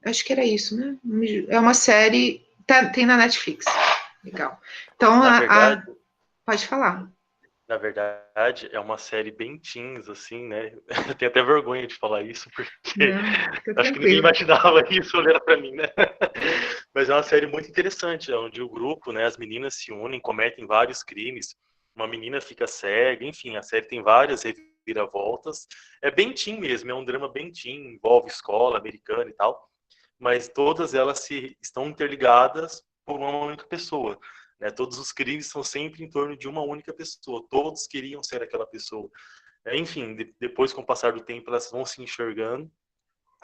A: Acho que era isso, né? É uma série... tem na Netflix. Legal. Então, pode falar.
C: Na verdade, é uma série bem teens, assim, né? Eu tenho até vergonha de falar isso, porque acho que ninguém imaginava isso olhando para mim, né? Mas é uma série muito interessante, onde o grupo, né, as meninas se unem, cometem vários crimes, uma menina fica cega, enfim, a série tem várias reviravoltas. É bem teen mesmo, é um drama bem teen, envolve escola americana e tal, mas todas elas estão interligadas por uma única pessoa, né? Todos os crimes são sempre em torno de uma única pessoa, todos queriam ser aquela pessoa. Enfim, depois, com o passar do tempo, elas vão se enxergando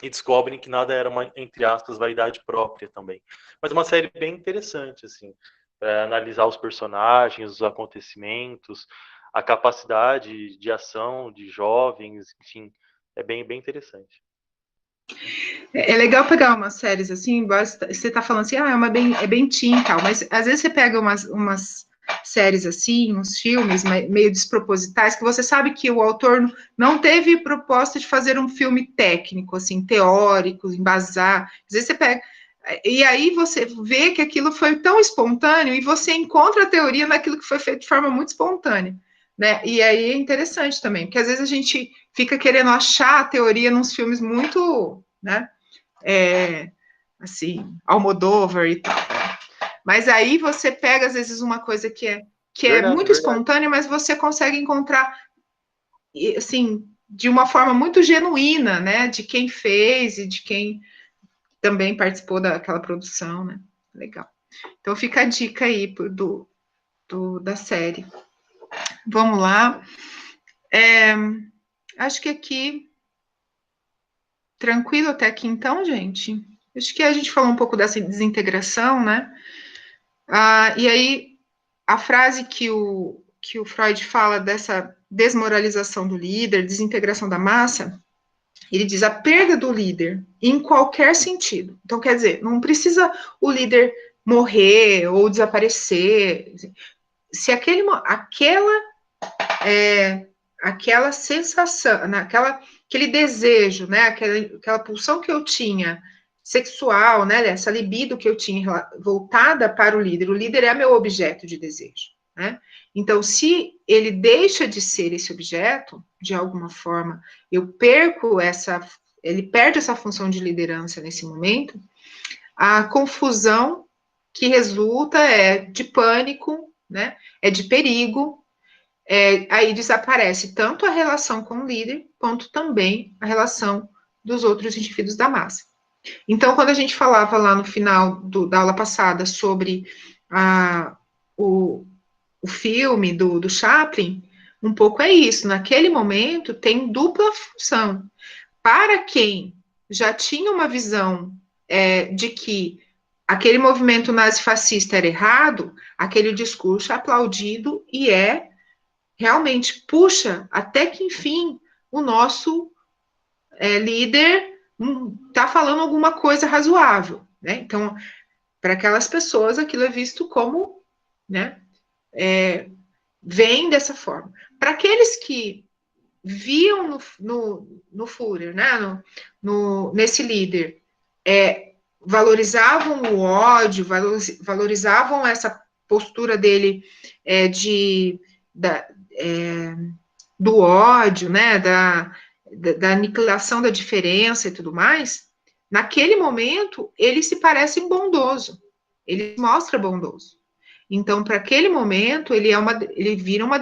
C: e descobrem que nada era uma, entre aspas, vaidade própria também. Mas uma série bem interessante, assim, para analisar os personagens, os acontecimentos, a capacidade de ação de jovens, enfim, é bem interessante.
A: É legal pegar umas séries assim, você tá falando assim, é bem teen e tal, mas às vezes você pega umas séries assim, uns filmes meio despropositais, que você sabe que o autor não teve proposta de fazer um filme técnico, assim, teórico, embasar. Às vezes você pega. E aí você vê que aquilo foi tão espontâneo e você encontra a teoria naquilo que foi feito de forma muito espontânea, né? E aí é interessante também, porque às vezes a gente fica querendo achar a teoria nos filmes muito, né? Assim, Almodóvar e tal. Mas aí você pega, às vezes, uma coisa que é muito espontânea, mas você consegue encontrar, assim, de uma forma muito genuína, né? De quem fez e de quem também participou daquela produção, né? Legal. Então fica a dica aí da série. Vamos lá. Acho que aqui tranquilo até aqui então, gente. Acho que a gente falou um pouco dessa desintegração, né? E aí, a frase que o Freud fala dessa desmoralização do líder, desintegração da massa, ele diz a perda do líder em qualquer sentido. Então, quer dizer, não precisa o líder morrer ou desaparecer. Se aquela sensação, aquele desejo, né, aquela pulsão que eu tinha sexual, né, essa libido que eu tinha voltada para o líder é meu objeto de desejo, né? Então, se ele deixa de ser esse objeto, de alguma forma, ele perde essa função de liderança nesse momento, a confusão que resulta é de pânico, né, é de perigo, aí desaparece tanto a relação com o líder, quanto também a relação dos outros indivíduos da massa. Então, quando a gente falava lá no final da aula passada sobre o filme do Chaplin, um pouco é isso. Naquele momento, tem dupla função. Para quem já tinha uma visão de que aquele movimento nazifascista era errado, aquele discurso é aplaudido e realmente puxa até que, enfim, o nosso líder está falando alguma coisa razoável, né? Então, para aquelas pessoas, aquilo é visto como, né, vem dessa forma. Para aqueles que viam no Führer, né, nesse líder, valorizavam o ódio, valorizavam essa postura dele do ódio, né, da aniquilação da diferença e tudo mais, naquele momento, ele se parece bondoso, ele mostra bondoso. Então, para aquele momento, ele vira uma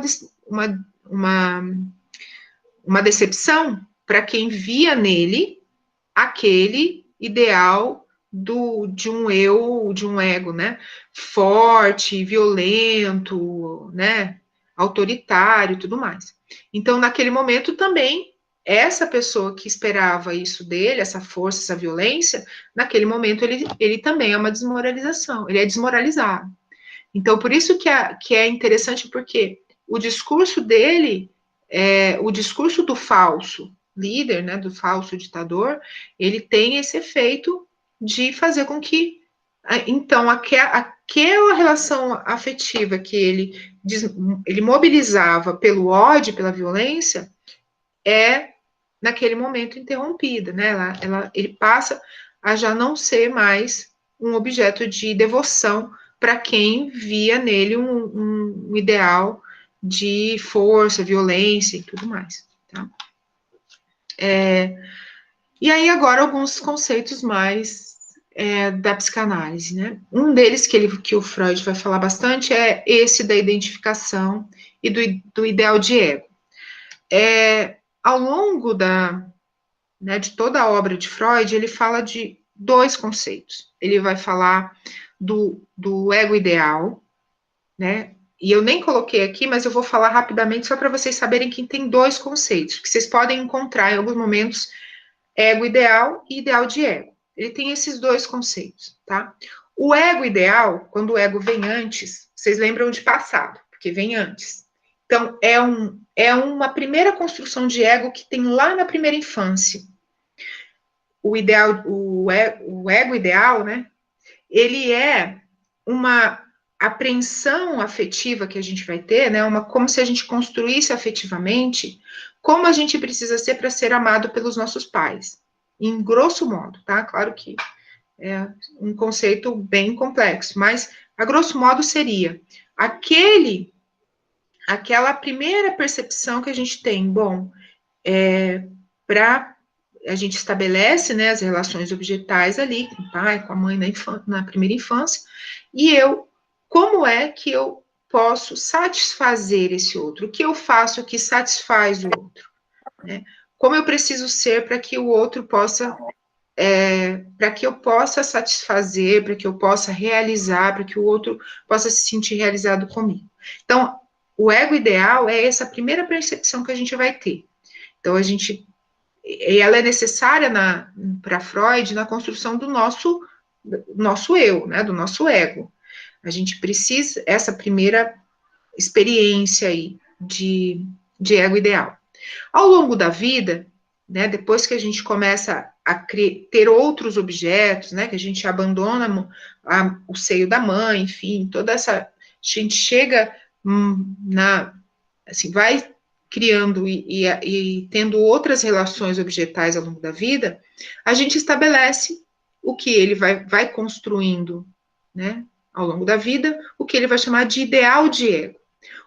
A: decepção para quem via nele aquele ideal de um eu, de um ego, né, forte, violento, né, autoritário e tudo mais. Então, naquele momento também, essa pessoa que esperava isso dele, essa força, essa violência, naquele momento ele também é uma desmoralização, ele é desmoralizado. Então, por isso que é interessante, porque o discurso dele, o discurso do falso líder, né, do falso ditador, ele tem esse efeito de fazer com que, então, aquela relação afetiva que ele mobilizava pelo ódio, pela violência, naquele momento, interrompida, né? Ele passa a já não ser mais um objeto de devoção para quem via nele um ideal de força, violência e tudo mais. Tá? E aí, agora, alguns conceitos mais da psicanálise, né? Um deles que o Freud vai falar bastante é esse da identificação e do ideal de ego. ao longo de toda a obra de Freud, ele fala de dois conceitos. Ele vai falar do ego ideal, né? E eu nem coloquei aqui, mas eu vou falar rapidamente só para vocês saberem que tem dois conceitos, que vocês podem encontrar em alguns momentos, ego ideal e ideal de ego. Ele tem esses dois conceitos, tá? O ego ideal, quando o ego vem antes, vocês lembram de passado, porque vem antes. Então, é uma primeira construção de ego que tem lá na primeira infância. O ego ideal, né? Ele é uma apreensão afetiva que a gente vai ter, né? Como se a gente construísse afetivamente como a gente precisa ser para ser amado pelos nossos pais. Em grosso modo, tá? Claro que é um conceito bem complexo, mas a grosso modo seria aquela primeira percepção que a gente tem, a gente estabelece, né, as relações objetais ali, com o pai, com a mãe na primeira infância, e como é que eu posso satisfazer esse outro? O que eu faço que satisfaz o outro? Né? Como eu preciso ser para que o outro possa, para que eu possa satisfazer, para que eu possa realizar, para que o outro possa se sentir realizado comigo. Então, o ego ideal é essa primeira percepção que a gente vai ter. Então, ela é necessária para Freud na construção do nosso eu, né, do nosso ego. A gente precisa essa primeira experiência aí de ego ideal. Ao longo da vida, né, depois que a gente começa a ter outros objetos, né, que a gente abandona o seio da mãe, enfim, a gente chega assim, vai criando e tendo outras relações objetais ao longo da vida, a gente estabelece o que ele vai construindo, né, ao longo da vida, o que ele vai chamar de ideal de ego.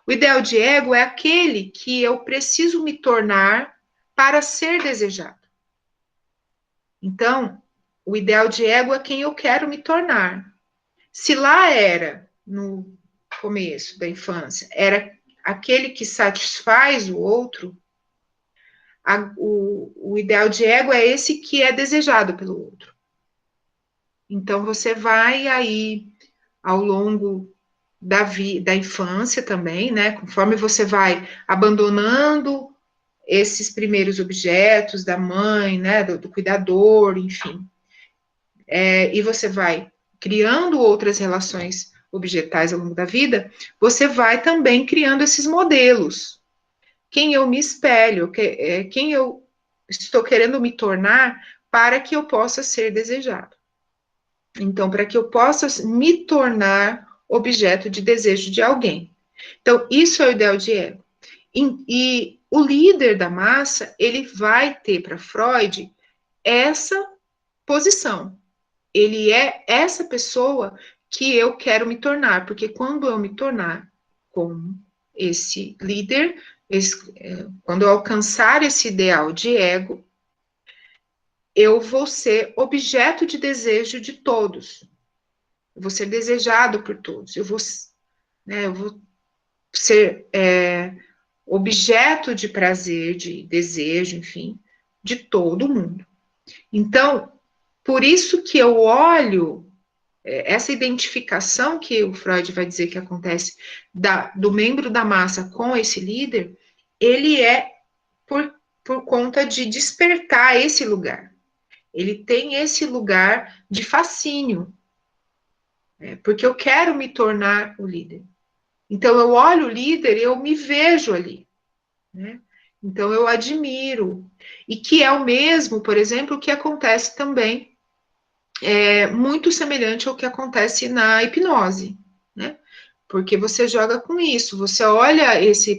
A: O ideal de ego é aquele que eu preciso me tornar para ser desejado. Então, o ideal de ego é quem eu quero me tornar. Se lá era, no começo da infância, era aquele que satisfaz o outro, o ideal de ego é esse que é desejado pelo outro. Então, você vai aí, ao longo da infância também, né? Conforme você vai abandonando esses primeiros objetos da mãe, né? Do cuidador, enfim. E você vai criando outras relações objetais ao longo da vida, você vai também criando esses modelos. Quem eu me espelho, quem eu estou querendo me tornar para que eu possa ser desejado. Então, para que eu possa me tornar objeto de desejo de alguém. Então, isso é o ideal de ego. E o líder da massa, ele vai ter para Freud essa posição. Ele é essa pessoa que eu quero me tornar, porque quando eu me tornar como esse líder, quando eu alcançar esse ideal de ego, eu vou ser objeto de desejo de todos. Eu vou ser desejado por todos. Eu vou ser objeto de prazer, de desejo, enfim, de todo mundo. Então, por isso que eu olho essa identificação que o Freud vai dizer que acontece do membro da massa com esse líder, ele é por conta de despertar esse lugar. Ele tem esse lugar de fascínio, porque eu quero me tornar o líder. Então, eu olho o líder e eu me vejo ali, né? Então, eu admiro. E que é o mesmo, por exemplo, que acontece também, muito semelhante ao que acontece na hipnose, né? Porque você joga com isso, você olha esse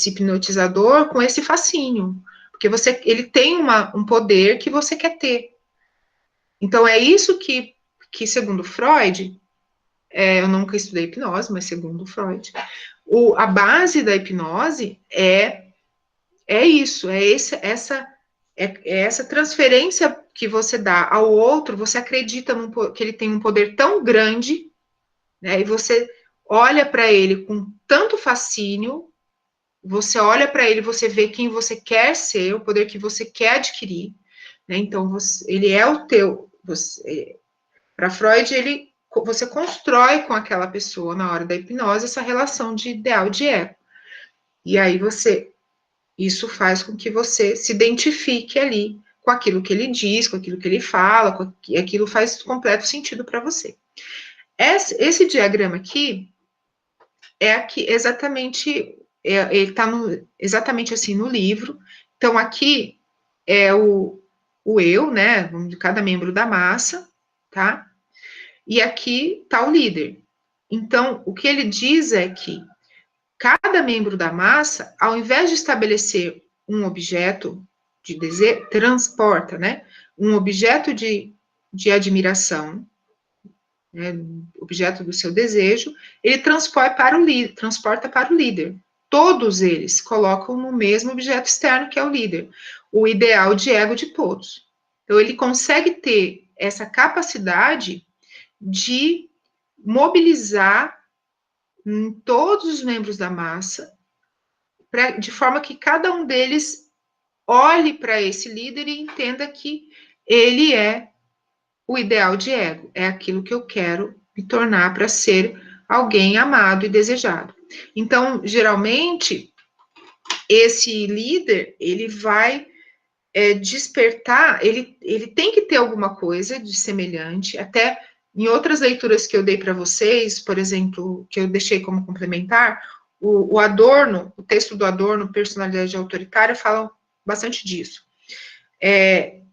A: hipnotizador com esse fascínio, porque ele tem um poder que você quer ter. Então, é isso que segundo Freud, eu nunca estudei hipnose, mas segundo Freud, a base da hipnose é isso, essa transferência que você dá ao outro, você acredita que ele tem um poder tão grande, né, e você olha para ele com tanto fascínio, você olha para ele, você vê quem você quer ser, o poder que você quer adquirir, né? Então, ele é o teu. Para Freud, você constrói com aquela pessoa, na hora da hipnose, essa relação de ideal de ego. E aí isso faz com que você se identifique ali com aquilo que ele diz, com aquilo que ele fala, aquilo faz completo sentido para você. Esse diagrama aqui é aqui exatamente, ele está exatamente assim no livro. Então, aqui é o eu, né, de cada membro da massa, tá? E aqui está o líder. Então, o que ele diz é que cada membro da massa, ao invés de estabelecer um objeto de desejo, transporta, né, um objeto de admiração, né, objeto do seu desejo, ele transporta para o líder. Todos eles colocam no mesmo objeto externo, que é o líder, o ideal de ego de todos. Então, ele consegue ter essa capacidade de mobilizar em todos os membros da massa, de forma que cada um deles olhe para esse líder e entenda que ele é o ideal de ego, é aquilo que eu quero me tornar para ser alguém amado e desejado. Então, geralmente, esse líder, ele vai despertar, ele tem que ter alguma coisa de semelhante, até em outras leituras que eu dei para vocês, por exemplo, que eu deixei como complementar, o Adorno, o texto do Adorno, Personalidade Autoritária, fala bastante disso.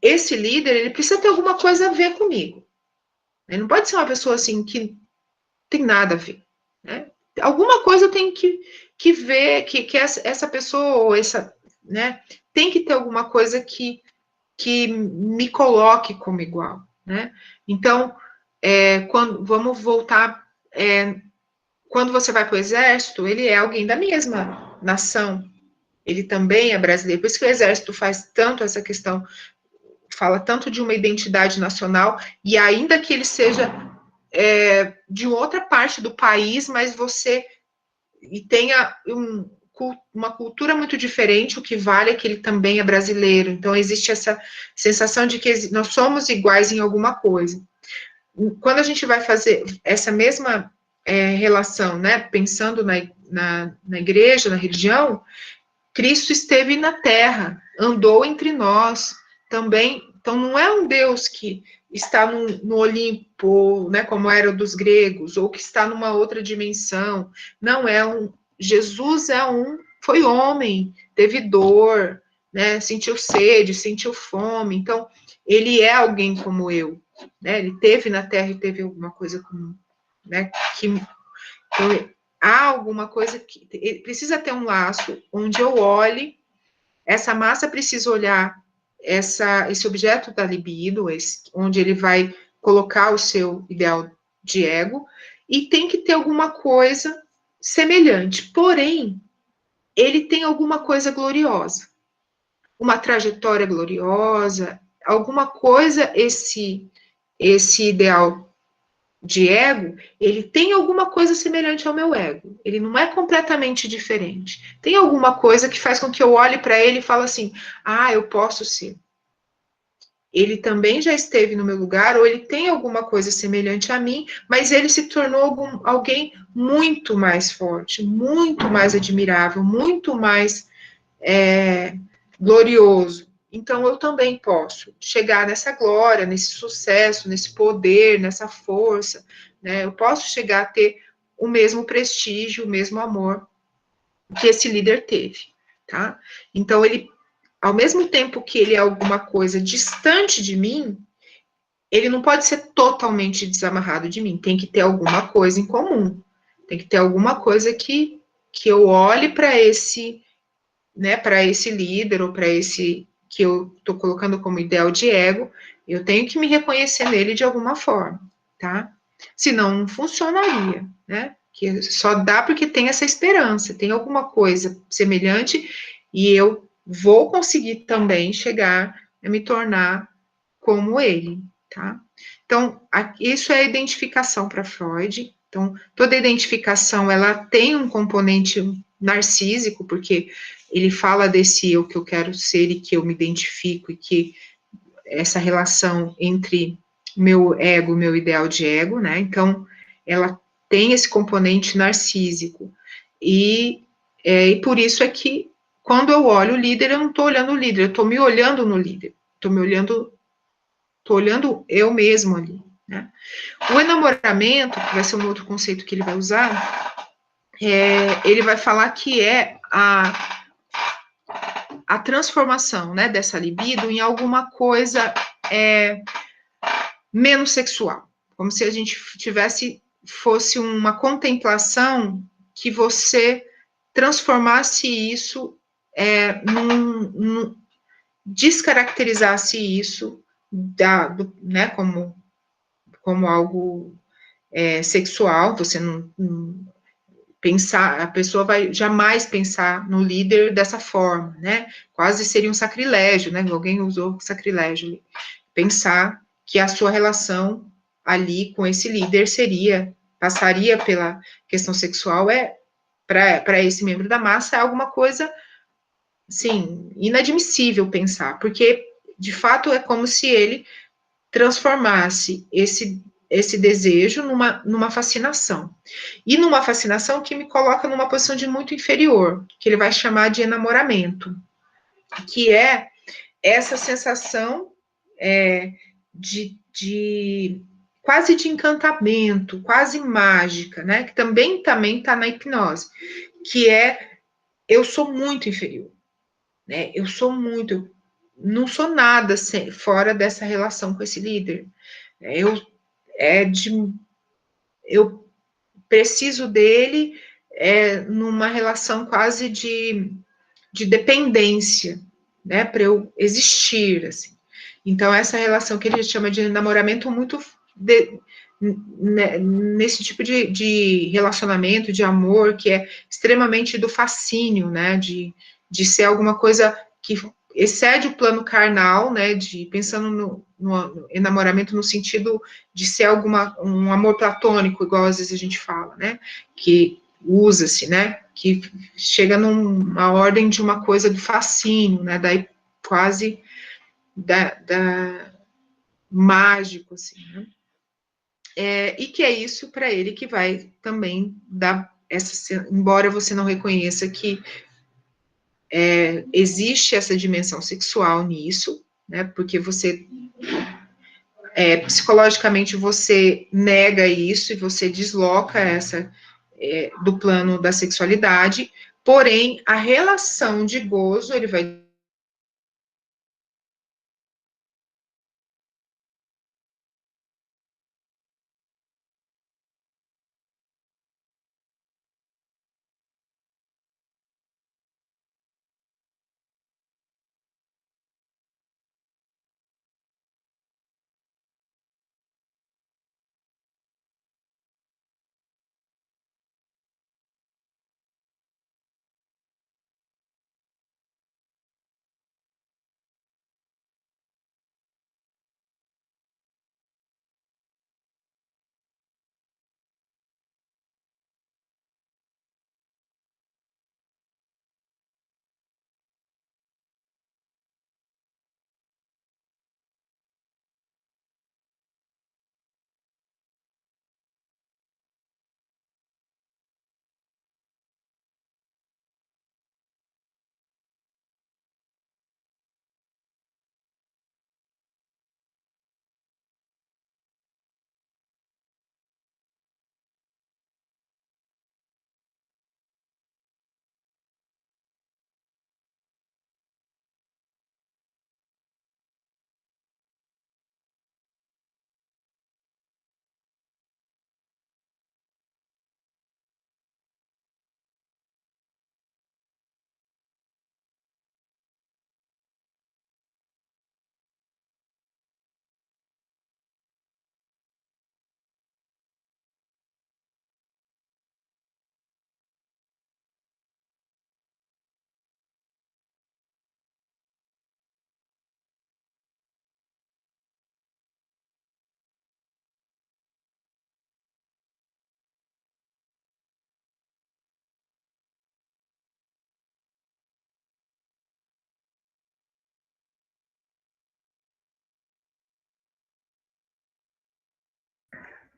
A: Esse líder, ele precisa ter alguma coisa a ver comigo. Ele não pode ser uma pessoa assim que tem nada a ver, né? Alguma coisa tem que ver, que essa pessoa, ou essa, né, tem que ter alguma coisa que me coloque como igual, né? Então, vamos voltar, quando você vai para o exército, ele é alguém da mesma nação, ele também é brasileiro, por isso que o exército faz tanto essa questão, fala tanto de uma identidade nacional, e ainda que ele seja de outra parte do país, mas você tenha uma cultura muito diferente, o que vale é que ele também é brasileiro. Então, existe essa sensação de que nós somos iguais em alguma coisa. Quando a gente vai fazer essa mesma relação, né, pensando na igreja, na religião, Cristo esteve na terra, andou entre nós, também. Então, não é um Deus que está no Olimpo, né, como era o dos gregos, ou que está numa outra dimensão. Não é Jesus foi homem, teve dor, né, sentiu sede, sentiu fome. Então, ele é alguém como eu, né? Ele teve na Terra e teve alguma coisa como, né? Então, há alguma coisa que precisa ter um laço onde eu olhe. Essa massa precisa olhar esse objeto da libido, onde ele vai colocar o seu ideal de ego, e tem que ter alguma coisa semelhante. Porém, ele tem alguma coisa gloriosa, uma trajetória gloriosa, alguma coisa, esse ideal de ego, ele tem alguma coisa semelhante ao meu ego. Ele não é completamente diferente. Tem alguma coisa que faz com que eu olhe para ele e fale assim: ah, eu posso ser. Ele também já esteve no meu lugar, ou ele tem alguma coisa semelhante a mim, mas ele se tornou alguém muito mais forte, muito mais admirável, muito mais glorioso. Então, eu também posso chegar nessa glória, nesse sucesso, nesse poder, nessa força, né? Eu posso chegar a ter o mesmo prestígio, o mesmo amor que esse líder teve, tá? Então, ele, ao mesmo tempo que ele é alguma coisa distante de mim, ele não pode ser totalmente desamarrado de mim, tem que ter alguma coisa em comum, tem que ter alguma coisa que eu olhe para esse, né, para esse líder, ou para esse que eu estou colocando como ideal de ego, eu tenho que me reconhecer nele de alguma forma, tá? Senão não funcionaria, né? Que só dá porque tem essa esperança, tem alguma coisa semelhante, e eu vou conseguir também chegar a me tornar como ele, tá? Então, isso é a identificação para Freud. Então, toda identificação, ela tem um componente narcísico, porque ele fala desse eu que eu quero ser e que eu me identifico, e que essa relação entre meu ego, meu ideal de ego, né? Então, ela tem esse componente narcísico. E por isso é que, quando eu olho o líder, eu não estou olhando o líder, eu estou me olhando no líder, estou olhando eu mesmo ali, né? O enamoramento, que vai ser um outro conceito que ele vai usar, ele vai falar que é a transformação, né, dessa libido em alguma coisa menos sexual, como se a gente fosse uma contemplação que você transformasse isso, descaracterizasse isso né, como algo sexual. Você não pensar, a pessoa vai jamais pensar no líder dessa forma, né? Quase seria um sacrilégio, né? Alguém usou sacrilégio, pensar que a sua relação ali com esse líder passaria pela questão sexual, para esse membro da massa, é alguma coisa, assim, inadmissível pensar, porque, de fato, é como se ele transformasse esse desejo numa fascinação. E numa fascinação que me coloca numa posição de muito inferior, que ele vai chamar de enamoramento, que é essa sensação de quase de encantamento, quase mágica, né? Que também está na hipnose, que é eu sou muito inferior, né? Não sou nada fora dessa relação com esse líder. Eu eu preciso dele numa relação quase de dependência, né, para eu existir, assim. Então, essa relação que ele chama de namoramento muito nesse tipo de relacionamento, de amor, que é extremamente do fascínio, né, de ser alguma coisa que excede o plano carnal, né, pensando no enamoramento no sentido de ser um amor platônico, igual às vezes a gente fala, né, que usa-se, né, que chega numa ordem de uma coisa do fascínio, né, daí quase mágico, assim, né? E que é isso para ele que vai também dar embora você não reconheça que existe essa dimensão sexual nisso, né, porque você psicologicamente você nega isso e você desloca do plano da sexualidade, porém a relação de gozo ele vai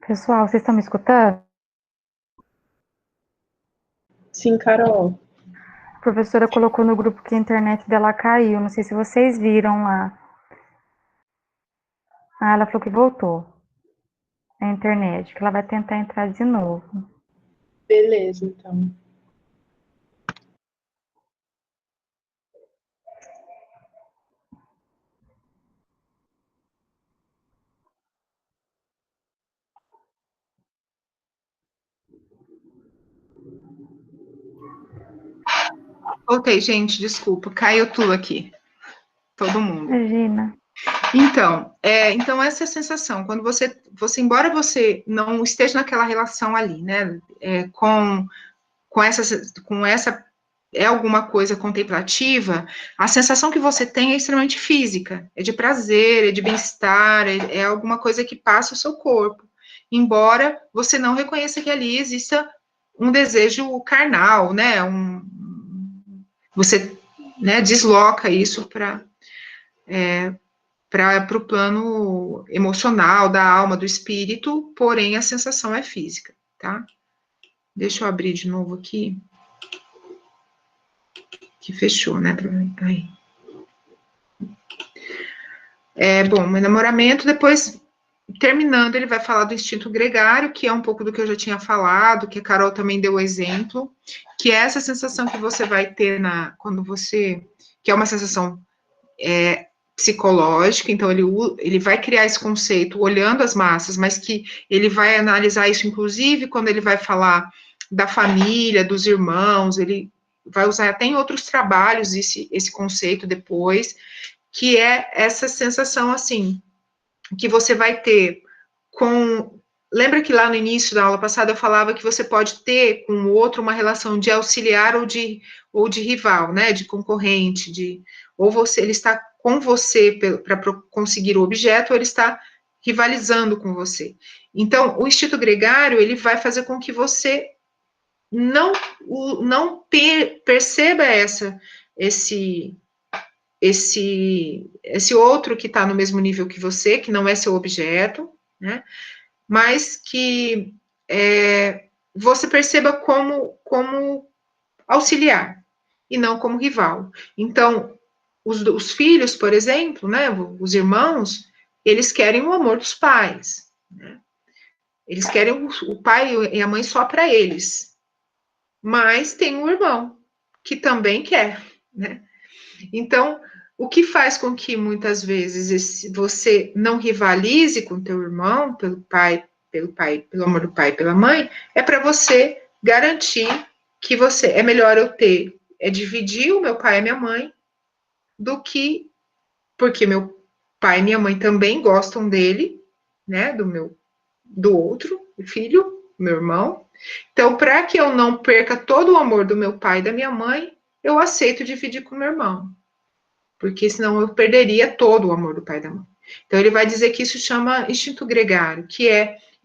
B: Pessoal, vocês estão me escutando?
D: Sim, Carol.
B: A professora colocou no grupo que a internet dela caiu. Não sei se vocês viram lá. Ah, ela falou que voltou. A internet, que ela vai tentar entrar de novo.
D: Beleza, então.
A: Voltei, gente, desculpa, caiu tudo aqui. Todo mundo.
B: Imagina.
A: Então essa é a sensação, quando você, embora você não esteja naquela relação ali, né, com essa é alguma coisa contemplativa, a sensação que você tem é extremamente física, é de prazer, é de bem-estar, é alguma coisa que passa o seu corpo, embora você não reconheça que ali exista um desejo carnal, né, você, né, desloca isso para o plano emocional, da alma, do espírito, porém a sensação é física, tá? Deixa eu abrir de novo aqui. Que fechou, né? Aí. Bom, o enamoramento, depois, terminando, ele vai falar do instinto gregário, que é um pouco do que eu já tinha falado, que a Carol também deu o exemplo, que é essa sensação que você vai ter que é uma sensação psicológica, então ele vai criar esse conceito olhando as massas, mas que ele vai analisar isso, inclusive, quando ele vai falar da família, dos irmãos, ele vai usar até em outros trabalhos esse conceito depois, que é essa sensação, assim, que você vai ter com... Lembra que lá no início da aula passada eu falava que você pode ter com o outro uma relação de auxiliar ou de rival, né, de concorrente, ou ele está com você para conseguir o objeto, ou ele está rivalizando com você. Então, o instinto gregário, ele vai fazer com que você não perceba esse outro que está no mesmo nível que você, que não é seu objeto, né, mas que você perceba como auxiliar, e não como rival. Então, os filhos, por exemplo, né, os irmãos, eles querem o amor dos pais, né? Eles querem o pai e a mãe só para eles, mas tem um irmão que também quer, né? Então, o que faz com que muitas vezes você não rivalize com teu irmão pelo amor do pai e pela mãe, é para você garantir que é melhor eu dividir o meu pai e a minha mãe, porque meu pai e minha mãe também gostam dele, né, do outro filho, meu irmão. Então, para que eu não perca todo o amor do meu pai e da minha mãe, eu aceito dividir com meu irmão, porque senão eu perderia todo o amor do pai e da mãe. Então, ele vai dizer que isso chama instinto gregário, que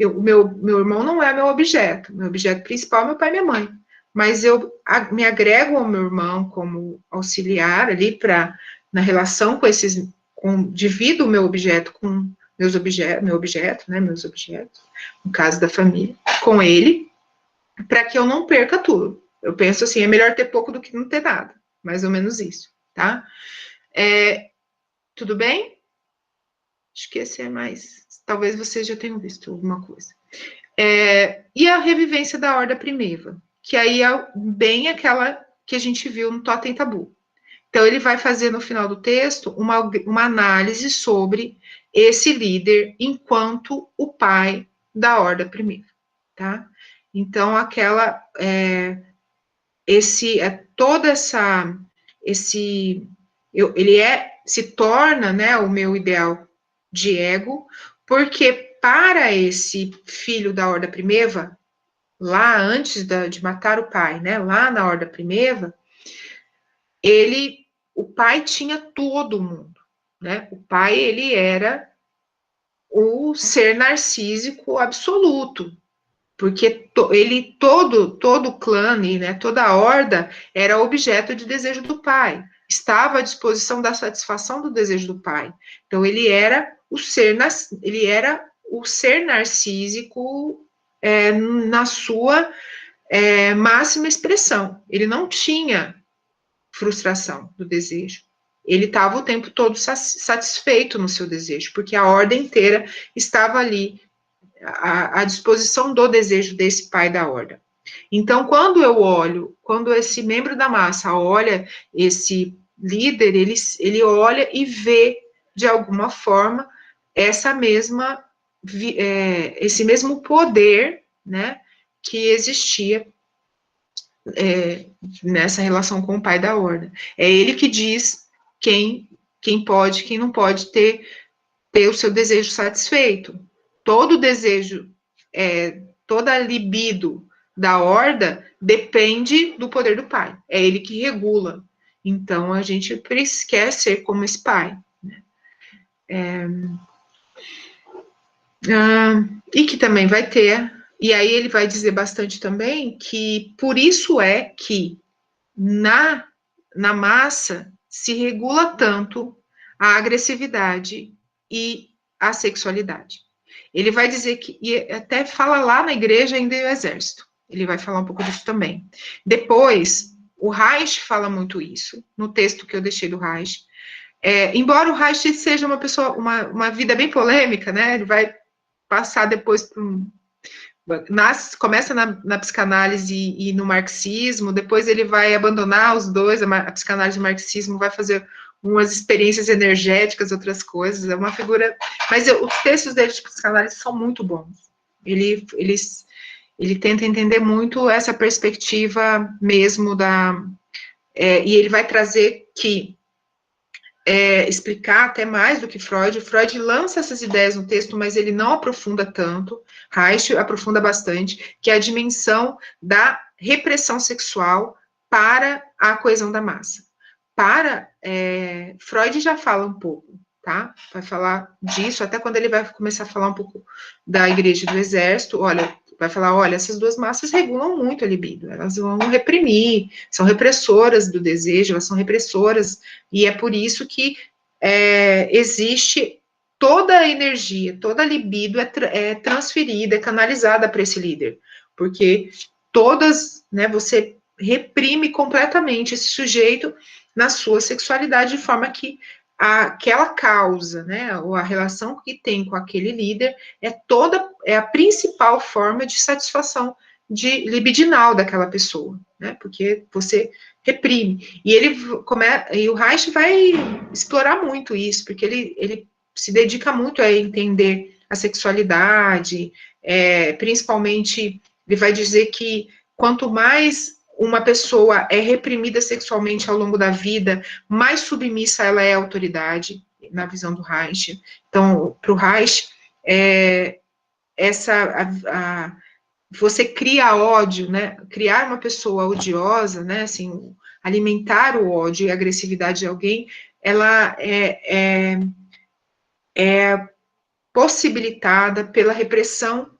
A: o meu irmão não é meu objeto principal é meu pai e minha mãe, mas eu me agrego ao meu irmão como auxiliar ali na relação divido o meu objeto com meus objetos, meus objetos, no caso da família, com ele, para que eu não perca tudo. Eu penso assim, é melhor ter pouco do que não ter nada, mais ou menos isso, tá? Tudo bem? Acho que esse é mais... Talvez vocês já tenham visto alguma coisa. E a revivência da horda primitiva, que aí é bem aquela que a gente viu no Totem Tabu. Então, ele vai fazer no final do texto uma análise sobre esse líder enquanto o pai da horda primitiva, tá? Então, se torna, né, o meu ideal de ego, porque para esse filho da horda primitiva, lá antes de matar o pai, né, lá na horda primitiva, o pai tinha todo mundo, né? O pai, ele era o ser narcísico absoluto, porque todo o clã, né, toda a horda era objeto de desejo do pai, estava à disposição da satisfação do desejo do pai. Então, ele era o ser narcísico na sua máxima expressão. Ele não tinha frustração do desejo. Ele estava o tempo todo satisfeito no seu desejo, porque a ordem inteira estava ali à disposição do desejo desse pai da horda. Então, quando esse membro da massa olha esse líder, ele olha e vê, de alguma forma, esse mesmo poder, né, que existia nessa relação com o pai da horda. É ele que diz quem pode, quem não pode ter o seu desejo satisfeito. Todo desejo, toda a libido da horda depende do poder do pai. É ele que regula. Então, a gente quer ser como esse pai. Né? E que também vai ter, e aí ele vai dizer bastante também, que por isso é que na massa se regula tanto a agressividade e a sexualidade. Ele vai dizer que, e até fala lá na igreja ainda e o exército, ele vai falar um pouco disso também. Depois, o Reich fala muito isso, no texto que eu deixei do Reich. Embora o Reich seja uma pessoa, uma vida bem polêmica, né, ele vai passar depois por começa na psicanálise e no marxismo, depois ele vai abandonar os dois, a psicanálise e o marxismo, vai fazer umas experiências energéticas, outras coisas, é uma figura... Mas os textos dele de psicanálise são muito bons. Ele tenta entender muito essa perspectiva mesmo e ele vai trazer que explicar até mais do que Freud. Freud lança essas ideias no texto, mas ele não aprofunda tanto. Reich aprofunda bastante, que é a dimensão da repressão sexual para a coesão da massa. Freud já fala um pouco, tá? Vai falar disso, até quando ele vai começar a falar um pouco da igreja e do exército, vai falar, essas duas massas regulam muito a libido, elas vão reprimir, são repressoras do desejo, elas são repressoras, e é por isso que existe toda a energia, toda a libido é transferida, é canalizada para esse líder, porque você reprime completamente esse sujeito na sua sexualidade, de forma que aquela causa, né, ou a relação que tem com aquele líder é a principal forma de satisfação libidinal daquela pessoa, né, porque você reprime. E o Reich vai explorar muito isso, porque ele se dedica muito a entender a sexualidade, principalmente, ele vai dizer que quanto mais uma pessoa é reprimida sexualmente ao longo da vida, mais submissa ela é à autoridade, na visão do Reich. Então, para o Reich, você cria ódio, né? Criar uma pessoa odiosa, né? Assim, alimentar o ódio e a agressividade de alguém, ela é possibilitada pela repressão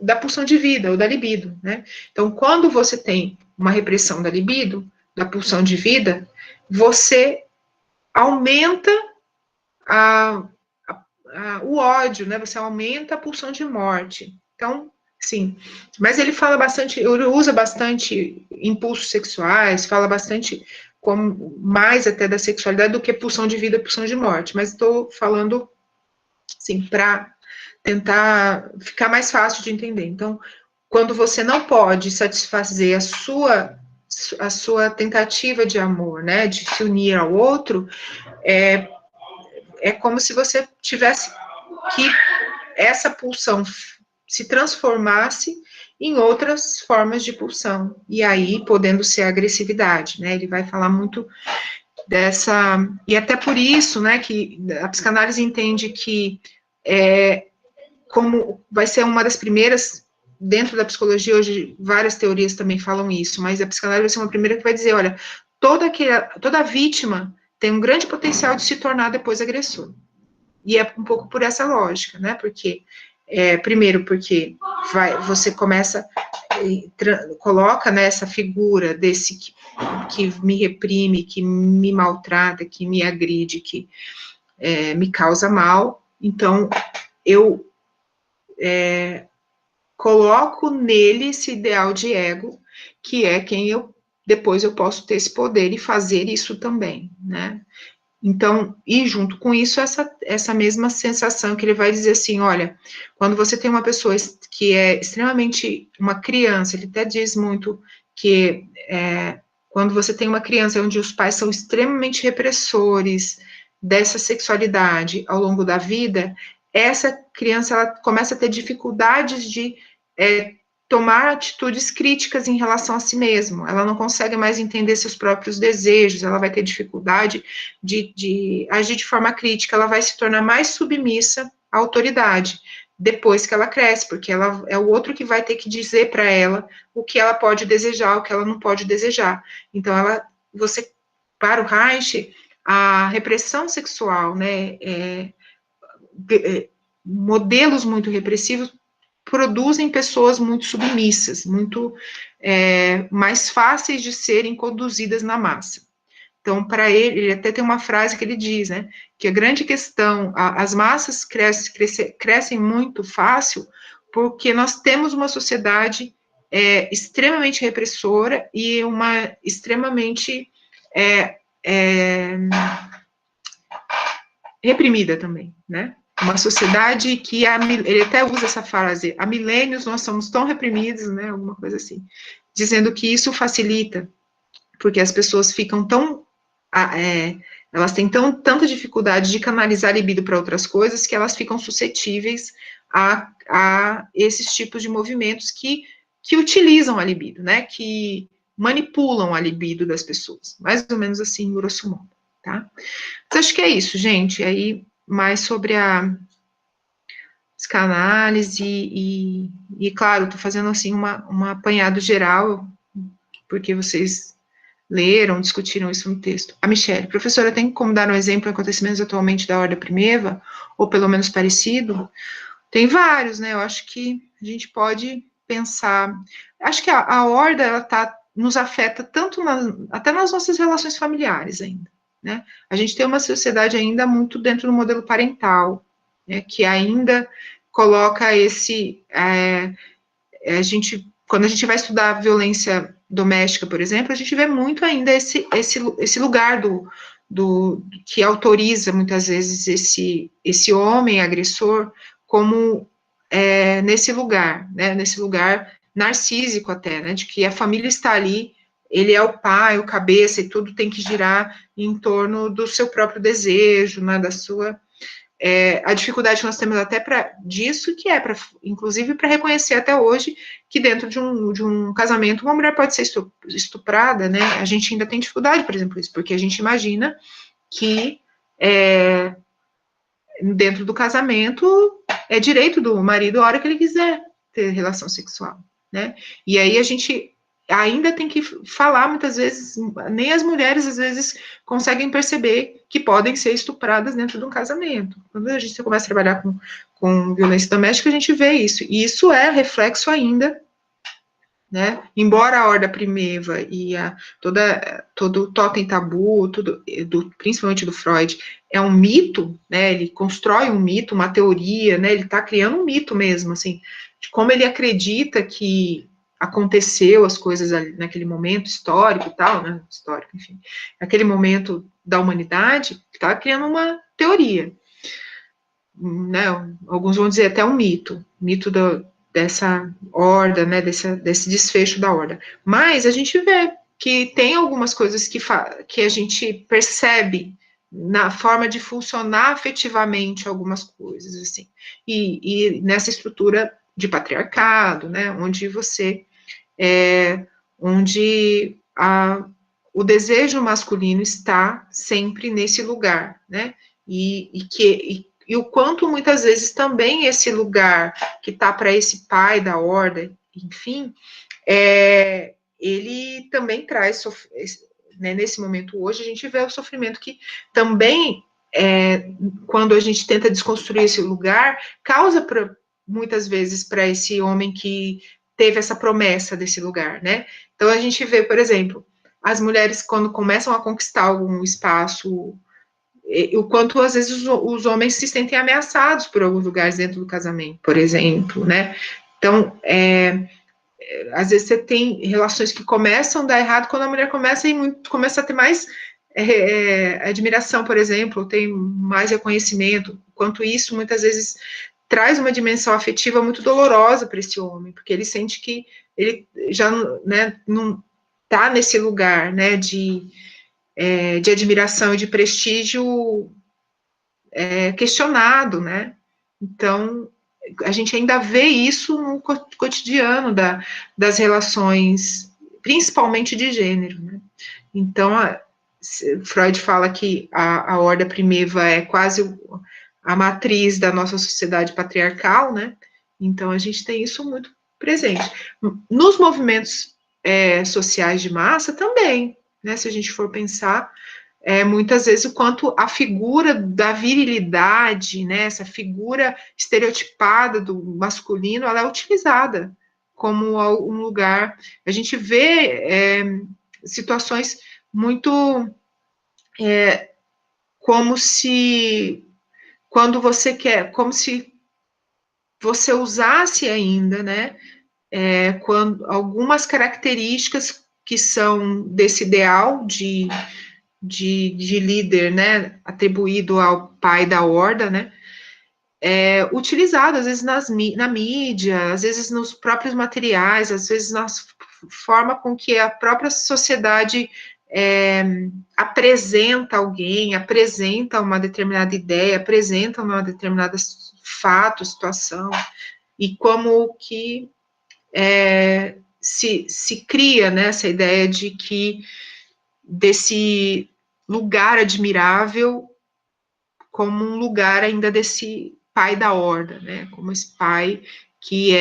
A: da pulsão de vida, ou da libido, né? Então, quando você tem uma repressão da libido, da pulsão de vida, você aumenta o ódio, né? Você aumenta a pulsão de morte. Então, sim. Mas ele fala bastante, ele usa bastante impulsos sexuais, fala bastante mais até da sexualidade do que pulsão de vida, pulsão de morte. Mas estou falando, assim, para tentar ficar mais fácil de entender. Então, quando você não pode satisfazer a sua tentativa de amor, né, de se unir ao outro, é como se você tivesse que essa pulsão se transformasse em outras formas de pulsão, e aí podendo ser a agressividade, né, ele vai falar muito e até por isso, né, que a psicanálise entende que como vai ser uma das primeiras, dentro da psicologia hoje, várias teorias também falam isso, mas a psicanálise vai ser uma primeira que vai dizer, olha, toda vítima tem um grande potencial de se tornar depois agressor. E é um pouco por essa lógica, né, porque, primeiro, porque você começa, coloca nessa figura desse que me reprime, que me maltrata, que me agride, que me causa mal, então, eu coloco nele esse ideal de ego, que é quem depois eu posso ter esse poder e fazer isso também, né? Então, e junto com isso, essa mesma sensação que ele vai dizer assim, olha, quando você tem uma pessoa que é extremamente uma criança, ele até diz muito que quando você tem uma criança onde os pais são extremamente repressores dessa sexualidade ao longo da vida, essa criança ela começa a ter dificuldades de tomar atitudes críticas em relação a si mesmo, ela não consegue mais entender seus próprios desejos, ela vai ter dificuldade de agir de forma crítica, ela vai se tornar mais submissa à autoridade, depois que ela cresce, porque ela é o outro que vai ter que dizer para ela o que ela pode desejar, o que ela não pode desejar. Então, para o Reich, a repressão sexual, né, modelos muito repressivos produzem pessoas muito submissas, muito mais fáceis de serem conduzidas na massa. Então, para ele até tem uma frase que ele diz, né, que a grande questão, as massas crescem muito fácil porque nós temos uma sociedade extremamente repressora e uma extremamente reprimida também, né? Uma sociedade que, ele até usa essa frase, há milênios nós somos tão reprimidos, né, alguma coisa assim, dizendo que isso facilita, porque as pessoas ficam elas têm tanta dificuldade de canalizar a libido para outras coisas, que elas ficam suscetíveis a esses tipos de movimentos que utilizam a libido, né, que manipulam a libido das pessoas, mais ou menos assim, grosso modo, tá? Então, acho que é isso, gente, aí mais sobre a psicanálise e claro, estou fazendo assim um apanhado geral, porque vocês leram, discutiram isso no texto. A Michelle, professora, tem como dar um exemplo de acontecimentos atualmente da Horda Primeva, ou pelo menos parecido? Tem vários, né, eu acho que a gente pode pensar, acho que a Horda, ela nos afeta tanto até nas nossas relações familiares ainda. Né? A gente tem uma sociedade ainda muito dentro do modelo parental, né, que ainda coloca quando a gente vai estudar violência doméstica, por exemplo, a gente vê muito ainda esse lugar que autoriza muitas vezes esse homem agressor como nesse lugar, né, nesse lugar narcísico até, né, de que a família está ali, ele é o pai, o cabeça, e tudo tem que girar em torno do seu próprio desejo, né, da sua... a dificuldade que nós temos até disso, que inclusive para reconhecer até hoje que dentro de um casamento uma mulher pode ser estuprada, né, a gente ainda tem dificuldade, por exemplo, isso, porque a gente imagina que dentro do casamento é direito do marido a hora que ele quiser ter relação sexual, né, e aí a gente ainda tem que falar, muitas vezes, nem as mulheres, às vezes, conseguem perceber que podem ser estupradas dentro de um casamento. Quando a gente começa a trabalhar com violência doméstica, a gente vê isso, e isso é reflexo ainda, né, embora a Horda Primeva e todo o totem tabu, principalmente do Freud, é um mito, né, ele constrói um mito, uma teoria, né, ele está criando um mito mesmo, assim, de como ele acredita que aconteceu as coisas ali, naquele momento histórico e tal, né, histórico, enfim, naquele momento da humanidade, está criando uma teoria, né, alguns vão dizer até um mito dessa horda, né, desse desfecho da horda, mas a gente vê que tem algumas coisas que a gente percebe na forma de funcionar afetivamente algumas coisas, assim, e nessa estrutura de patriarcado, né, onde o desejo masculino está sempre nesse lugar, né, e o quanto muitas vezes também esse lugar que está para esse pai da horda, enfim, ele também traz, né, nesse momento hoje, a gente vê o sofrimento que também, quando a gente tenta desconstruir esse lugar, causa muitas vezes para esse homem que teve essa promessa desse lugar, né? Então a gente vê, por exemplo, as mulheres quando começam a conquistar algum espaço o quanto às vezes os homens se sentem ameaçados por alguns lugares dentro do casamento, por exemplo, né? Então, às vezes você tem relações que começam a dar errado quando a mulher começa a ter mais admiração, por exemplo, tem mais reconhecimento, quanto isso muitas vezes traz uma dimensão afetiva muito dolorosa para esse homem, porque ele sente que ele já, né, não está nesse lugar, né, de admiração e de prestígio questionado, né? Então, a gente ainda vê isso no cotidiano das relações, principalmente de gênero, né? Então, Freud fala que a horda primitiva é quase a matriz da nossa sociedade patriarcal, né? Então, a gente tem isso muito presente. Nos movimentos sociais de massa também, né? Se a gente for pensar, muitas vezes o quanto a figura da virilidade, né, essa figura estereotipada do masculino, ela é utilizada como um lugar. A gente vê situações muito como se quando você quer, como se você usasse ainda, né, quando algumas características que são desse ideal de líder, né, atribuído ao pai da horda, né, utilizado às vezes na mídia, às vezes nos próprios materiais, às vezes na forma com que a própria sociedade apresenta alguém, apresenta uma determinada ideia, apresenta uma determinada fato, situação, e como que se cria, né, essa ideia de que desse lugar admirável como um lugar ainda desse pai da horda, né, como esse pai que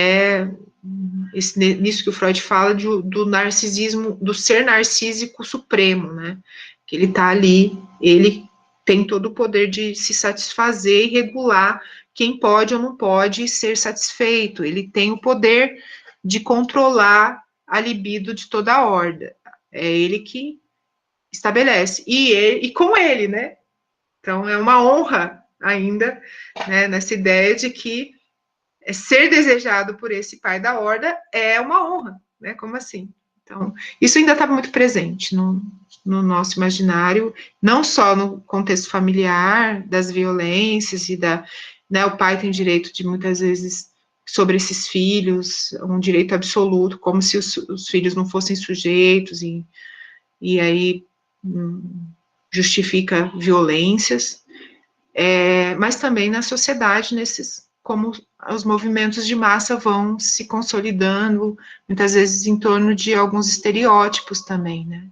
A: nisso que o Freud fala do narcisismo, do ser narcísico supremo, né, que ele está ali, ele tem todo o poder de se satisfazer e regular quem pode ou não pode ser satisfeito, ele tem o poder de controlar a libido de toda a horda, é ele que estabelece, e com ele, né? Então, é uma honra ainda, né, nessa ideia de que ser desejado por esse pai da horda é uma honra, né? Como assim? Então, isso ainda está muito presente no nosso imaginário, não só no contexto familiar, das violências né, o pai tem direito de, muitas vezes, sobre esses filhos, um direito absoluto, como se os filhos não fossem sujeitos, e aí justifica violências, mas também na sociedade, como os movimentos de massa vão se consolidando, muitas vezes em torno de alguns estereótipos também, né?